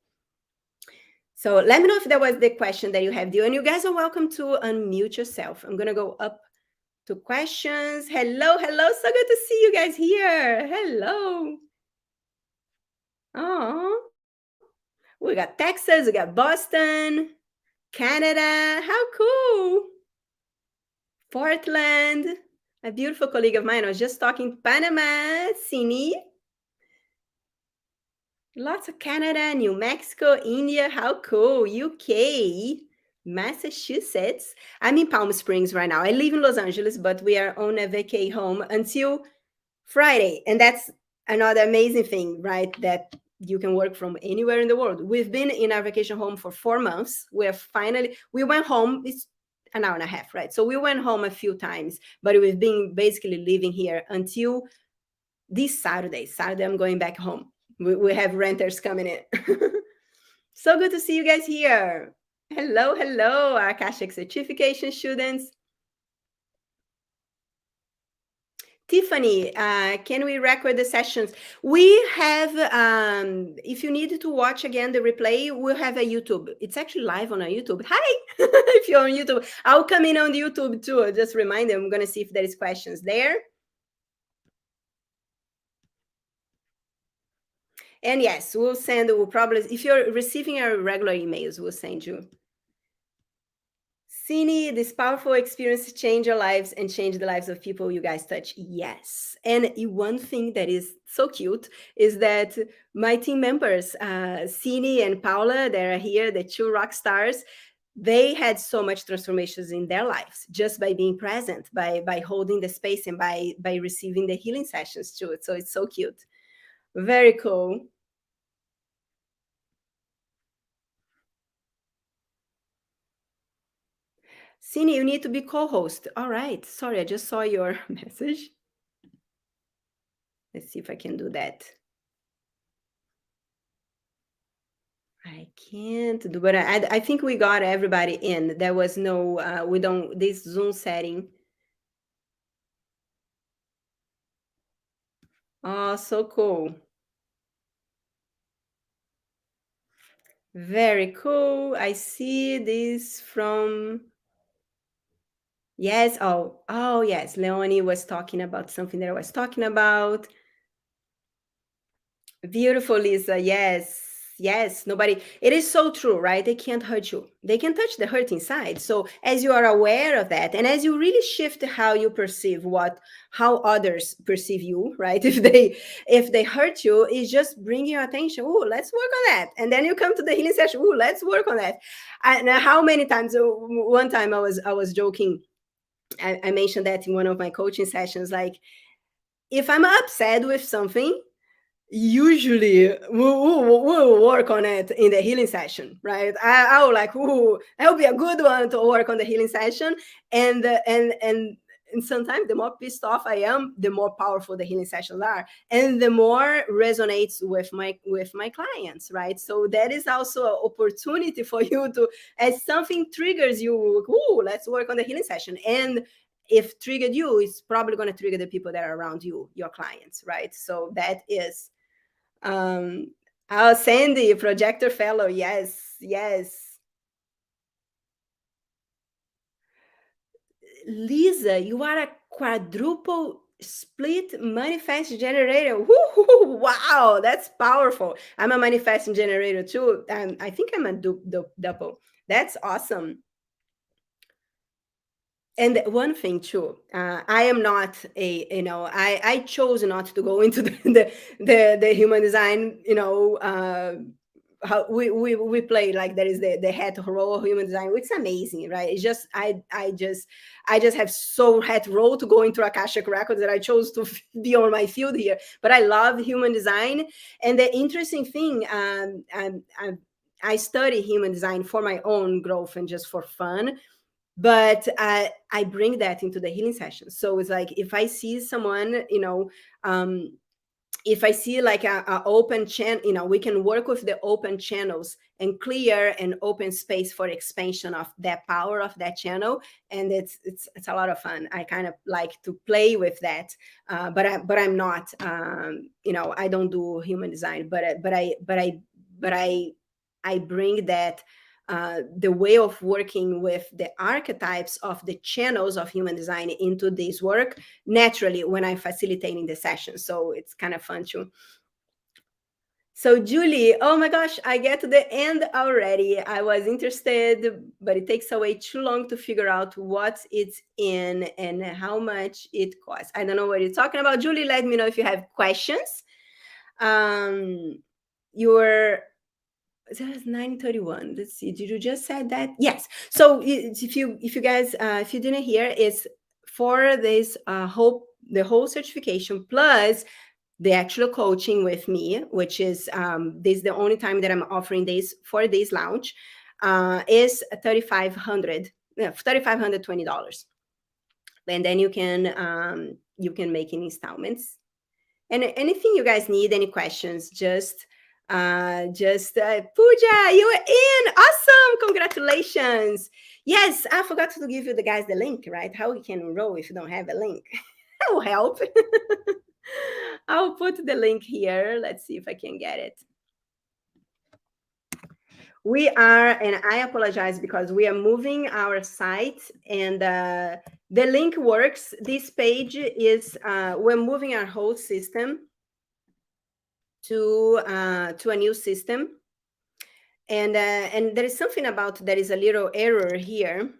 So let me know if that was the question that you have, deal. And you guys are welcome to unmute yourself. I'm going to go up to questions. Hello, hello. So good to see you guys here. Hello. Oh, we got Texas, we got Boston, Canada. How cool. Portland, a beautiful colleague of mine. I was just talking Panama, Sini. Lots of Canada, New Mexico, India. How cool. UK, Massachusetts. I'm in Palm Springs right now. I live in Los Angeles, but we are on a vacay home until Friday. And that's another amazing thing, right? That you can work from anywhere in the world. We've been in our vacation home for 4 months. We went home. It's an hour and a half, right? So we went home a few times, but we've been basically living here until this Saturday. Saturday, I'm going back home. We have renters coming in. So good to see you guys here. Hello, hello, Akashic certification students. Tiffany, can we record the sessions? We have, if you need to watch again the replay, we'll have a YouTube. It's actually live on our YouTube. Hi, if you're on YouTube. I'll come in on YouTube too. Just remind them, I'm going to see if there is questions there. And yes, we'll probably, if you're receiving our regular emails, we'll send you. Cine, this powerful experience change your lives and change the lives of people you guys touch. Yes. And one thing that is so cute is that my team members, Cine and Paula, that are here, the 2 rock stars, they had so much transformations in their lives just by being present, by holding the space, and by receiving the healing sessions too. So it's so cute. Very cool. Cine, you need to be co-host. All right. Sorry, I just saw your message. Let's see if I can do that. I can't do, but I think we got everybody in. There was no, we don't, this Zoom setting. Oh, so cool. Very cool. I see this from, yes. Oh, yes. Leonie was talking about something that I was talking about. Beautiful, Lisa. Yes. Yes. Nobody, it is so true, right? They can't hurt you. They can touch the hurt inside. So as you are aware of that, and as you really shift how you perceive how others perceive you, right? If they hurt you, is just bring your attention. Oh, let's work on that. And then you come to the healing session. Oh, let's work on that. And how many times? One time I was joking. I mentioned that in one of my coaching sessions. Like, if I'm upset with something, usually we'll work on it in the healing session, right? I will like, that will be a good one to work on the healing session. And sometimes the more pissed off I am, the more powerful the healing sessions are, and the more resonates with my clients, right? So that is also an opportunity for you to, as something triggers you, let's work on the healing session. And if triggered you, it's probably going to trigger the people that are around you, your clients, right? So that is Sandy, projector fellow. Yes. Lisa, you are a quadruple split manifest generator. Woo-hoo, wow, that's powerful. I'm a manifesting generator too. And I think I'm a double. That's awesome. And one thing too, I am not a, I chose not to go into the human design, how we play like there is the het role of human design, which is amazing, right? It's just I just have so het role to go into Akashic Records that I chose to be on my field here. But I love human design, and the interesting thing, I study human design for my own growth and just for fun, but I bring that into the healing session. So it's like if I see someone, if I see like a open channel, we can work with the open channels and clear and open space for expansion of that power of that channel, and it's a lot of fun. I kind of like to play with that, but I'm not, I don't do human design, but I bring that. The way of working with the archetypes of the channels of human design into this work naturally when I'm facilitating the session. So it's kind of fun too. So Julie, oh my gosh, I get to the end already. I was interested, but it takes away too long to figure out what it's in and how much it costs. I don't know what you're talking about. Julie, let me know if you have questions. Your That's 9:31. Let's see. Did you just said that? Yes. So if you guys if you didn't hear, it's for this the whole certification plus the actual coaching with me, which is this is the only time that I'm offering this for this launch, is $3,520, and then you can make in installments. And anything you guys need, any questions, just Pooja, you were in. Awesome. Congratulations. Yes, I forgot to give you the guys the link, right? How you can enroll if you don't have a link. That will help. I'll put the link here. Let's see if I can get it. We are, and I apologize because we are moving our site, and the link works. This page is, we're moving our whole system to a new system, and there is something about, there is a little error here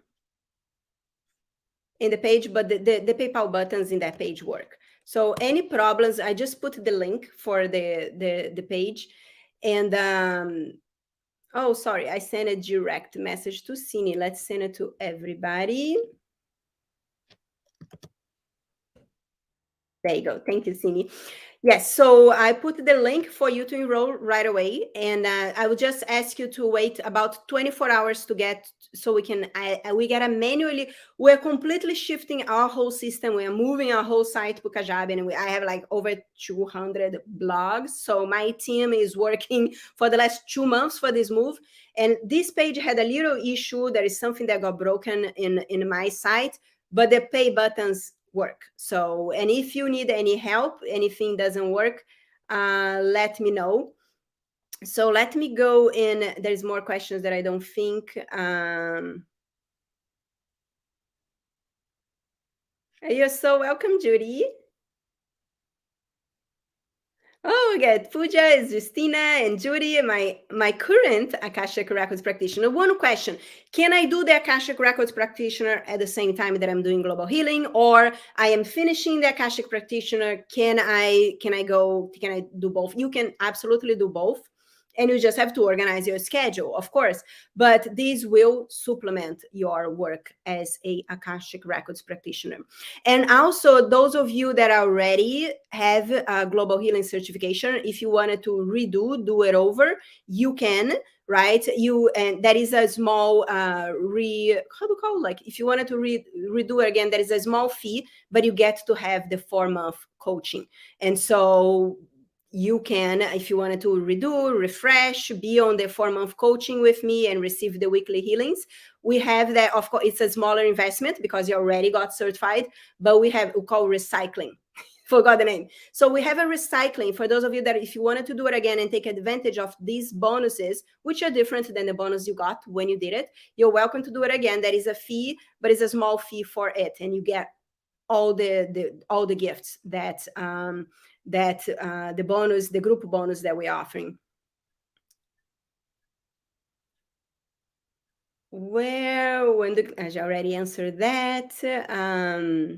in the page, but the PayPal buttons in that page work. So any problems, I just put the link for the page, and oh, sorry, I sent a direct message to Cine. Let's send it to everybody. There you go. Thank you, Cine. Yes, so I put the link for you to enroll right away, and I would just ask you to wait about 24 hours to get, so we can, we gotta manually, we're completely shifting our whole system. We are moving our whole site to Kajabi, and I have like over 200 blogs. So my team is working for the last 2 months for this move. And this page had a little issue. There is something that got broken in my site, but the pay buttons work. So, and if you need any help, anything doesn't work, let me know. So let me go in. There's more questions that I don't think. You're so welcome, Judy. Oh, we got Pooja, is Justina, and Judy, my current Akashic Records practitioner. One question: can I do the Akashic Records practitioner at the same time that I'm doing global healing, or I am finishing the Akashic practitioner? Can I do both? You can absolutely do both. And you just have to organize your schedule, of course, but these will supplement your work as a Akashic Records practitioner. And also, those of you that already have a global healing certification, if you wanted to do it over, you can, right? And that is a small how do you call, like, if you wanted to redo it again, there is a small fee, but you get to have the 4-month coaching. And so you can, if you wanted to refresh, be on the 4-month coaching with me and receive the weekly healings. We have that. Of course, it's a smaller investment because you already got certified, but we call recycling. Forgot the name. So we have a recycling for those of you that, if you wanted to do it again and take advantage of these bonuses, which are different than the bonus you got when you did it, you're welcome to do it again. That is a fee, but it's a small fee for it, and you get all the gifts that the bonus, the group bonus that we're offering. Well, I already answered that. I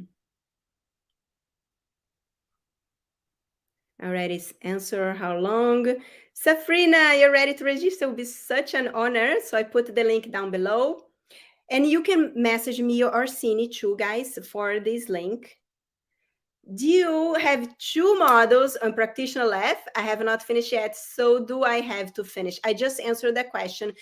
already answer how long. Safrina, you're ready to register. It will be such an honor. So I put the link down below. And you can message me or Cine too, guys, for this link. Do you have two models on practitioner left? I have not finished yet. So do I have to finish? I just answered that question.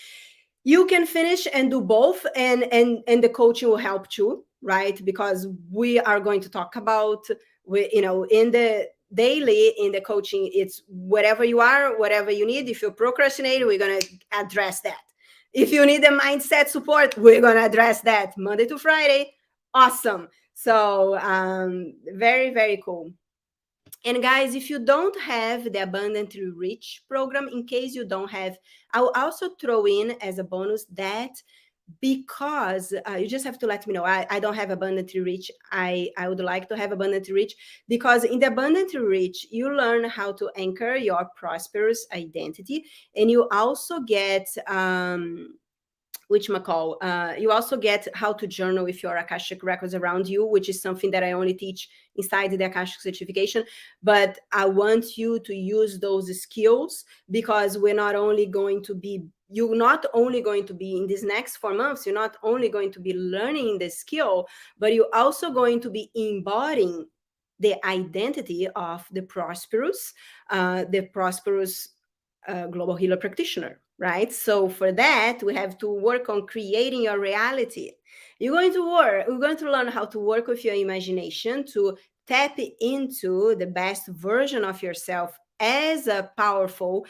You can finish and do both, and the coaching will help too, right? Because we are going to talk about, in the daily, in the coaching, it's whatever you are, whatever you need. If you procrastinate, we're going to address that. If you need a mindset support, we're going to address that Monday to Friday. Awesome. So very, very cool. And guys, if you don't have the Abundantly Rich program, in case you don't have, I'll also throw in as a bonus that, because you just have to let me know. I don't have Abundantly Rich. I would like to have Abundantly Rich, because in the Abundantly Rich, you learn how to anchor your prosperous identity, and you also get you also get how to journal with your Akashic records around you, which is something that I only teach inside the Akashic certification. But I want you to use those skills, because you're not only going to be in these next 4 months, you're not only going to be learning the skill, but you're also going to be embodying the identity of the prosperous, global healer practitioner, right? So for that, we have to work on creating your reality. We're going to learn how to work with your imagination to tap into the best version of yourself as a powerful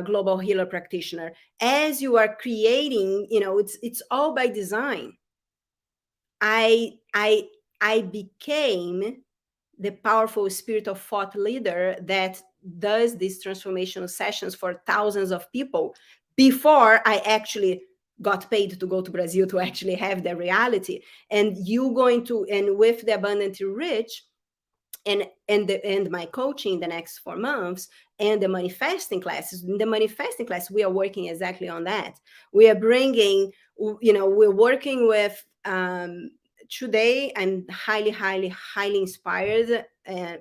global healer practitioner. As you are creating, it's all by design. I became the powerful spirit of thought leader that does these transformational sessions for thousands of people before I actually got paid to go to Brazil to actually have the reality. And with the Abundantly Rich, and my coaching the next 4 months, and the manifesting classes. In the manifesting class, we are working exactly on that. We are we're working with, today I'm highly inspired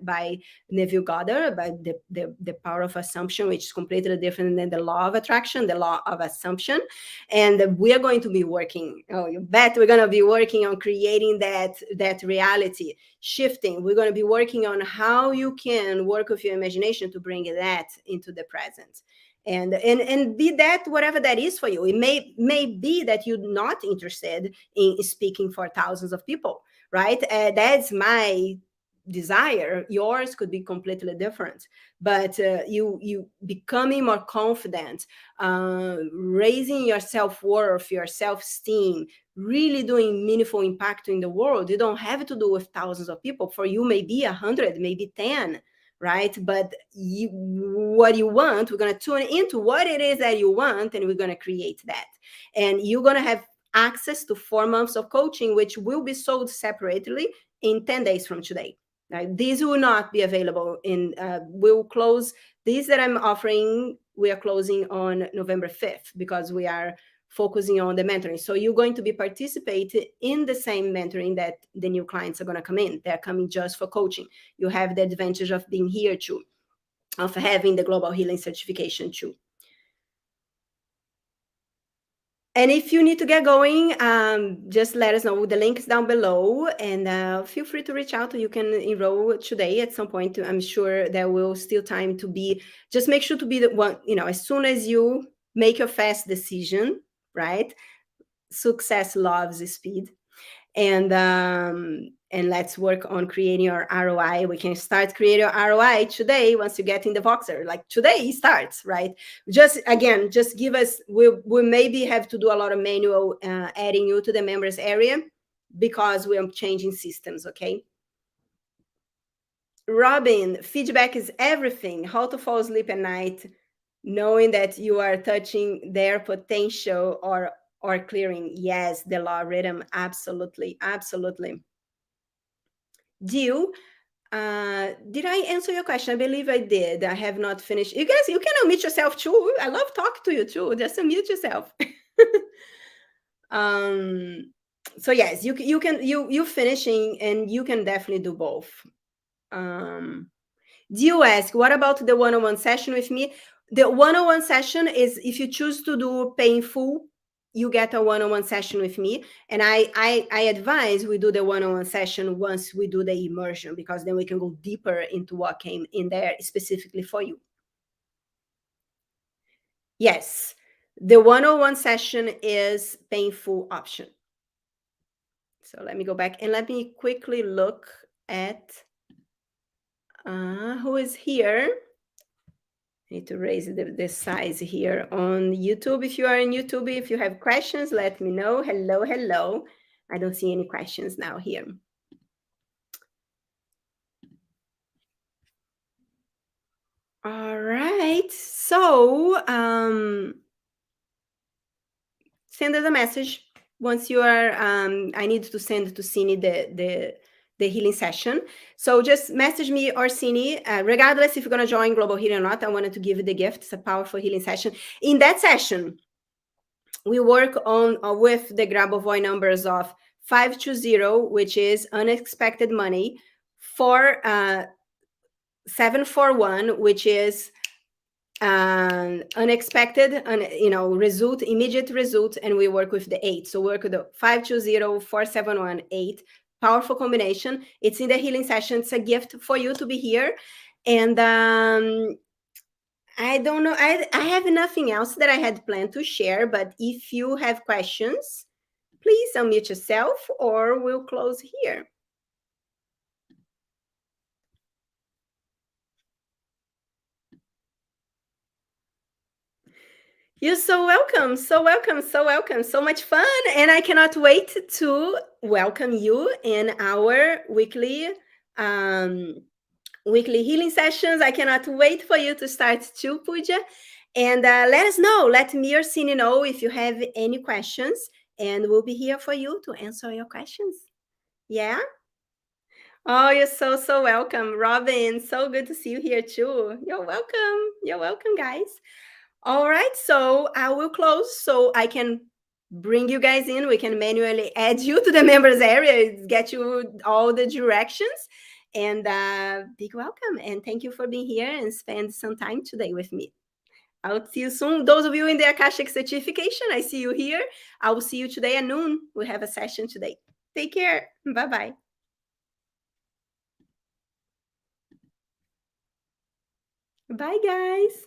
by Neville Goddard, by the power of assumption, which is completely different than the law of attraction, the law of assumption. And we are going to be working, you bet we're going to be working on creating that reality shifting. We're going to be working on how you can work with your imagination to bring that into the present, and be that whatever that is for you. It may be that you're not interested in speaking for thousands of people, right? That's my desire. Yours could be completely different, but you becoming more confident, raising your self-worth, your self-esteem, really doing meaningful impact in the world. You don't have to do with thousands of people. For you, maybe 100, maybe 10, right? But what you want, we're going to tune into what it is that you want, and we're going to create that. And you're going to have access to 4 months of coaching, which will be sold separately in 10 days from today. Right? These will not be available we'll close these that I'm offering. We are closing on November 5th, because we are focusing on the mentoring. So you're going to be participating in the same mentoring that the new clients are going to come in. They're coming just for coaching. You have the advantage of being here too, of having the global healing certification too. And if you need to get going, just let us know. The link is down below, and feel free to reach out. You can enroll today at some point. I'm sure there will still time to be. Just make sure to be the one, as soon as you make your fast decision, right? Success loves speed. And let's work on creating our ROI. We can start creating our ROI today. Once you get in the Voxer, like today starts, right? Just give us, we maybe have to do a lot of manual adding you to the members area, because we are changing systems. Okay, Robin, feedback is everything. How to fall asleep at night knowing that you are touching their potential or clearing. Yes, the law rhythm. Absolutely. Deal. Did I answer your question? I believe I did. I have not finished. You guys, you can unmute yourself too. I love talking to you too. Just unmute yourself. So yes, you finishing, and you can definitely do both. Do you ask what about the one-on-one session with me? The one-on-one session is if you choose to do painful, you get a one-on-one session with me. And I advise we do the one-on-one session once we do the immersion, because then we can go deeper into what came in there specifically for you. Yes, the one-on-one session is painful option. So let me go back and let me quickly look at who is here. I need to raise the size here on YouTube. If you are in YouTube, if you have questions, let me know. Hello, hello. I don't see any questions now here. All right. So send us a message once you are. I need to send to Cine the healing session. So just message me or Cine, regardless if you're going to join Global Healing or not. I wanted to give you the gift. It's a powerful healing session. In that session, we work on with the Grabovoi numbers of 520, which is unexpected money, 741, which is unexpected, result, immediate result, and we work with the 8. So work with the 520, 471, 8. Powerful combination. It's in the healing session. It's a gift for you to be here. And I don't know. I have nothing else that I had planned to share, but if you have questions, please unmute yourself or we'll close here. You're so welcome, so welcome, so welcome. So much fun. And I cannot wait to welcome you in our weekly healing sessions. I cannot wait for you to start too, Pooja. And let us know, let me or Cine know if you have any questions, and we'll be here for you to answer your questions. Yeah? Oh, you're so, so welcome. Robin, so good to see you here too. You're welcome. You're welcome, guys. All right, so I will close so I can bring you guys in. We can manually add you to the members area, get you all the directions. And big welcome. And thank you for being here and spend some time today with me. I'll see you soon. Those of you in the Akashic certification, I see you here. I will see you today at noon. We have a session today. Take care. Bye-bye. Bye, guys.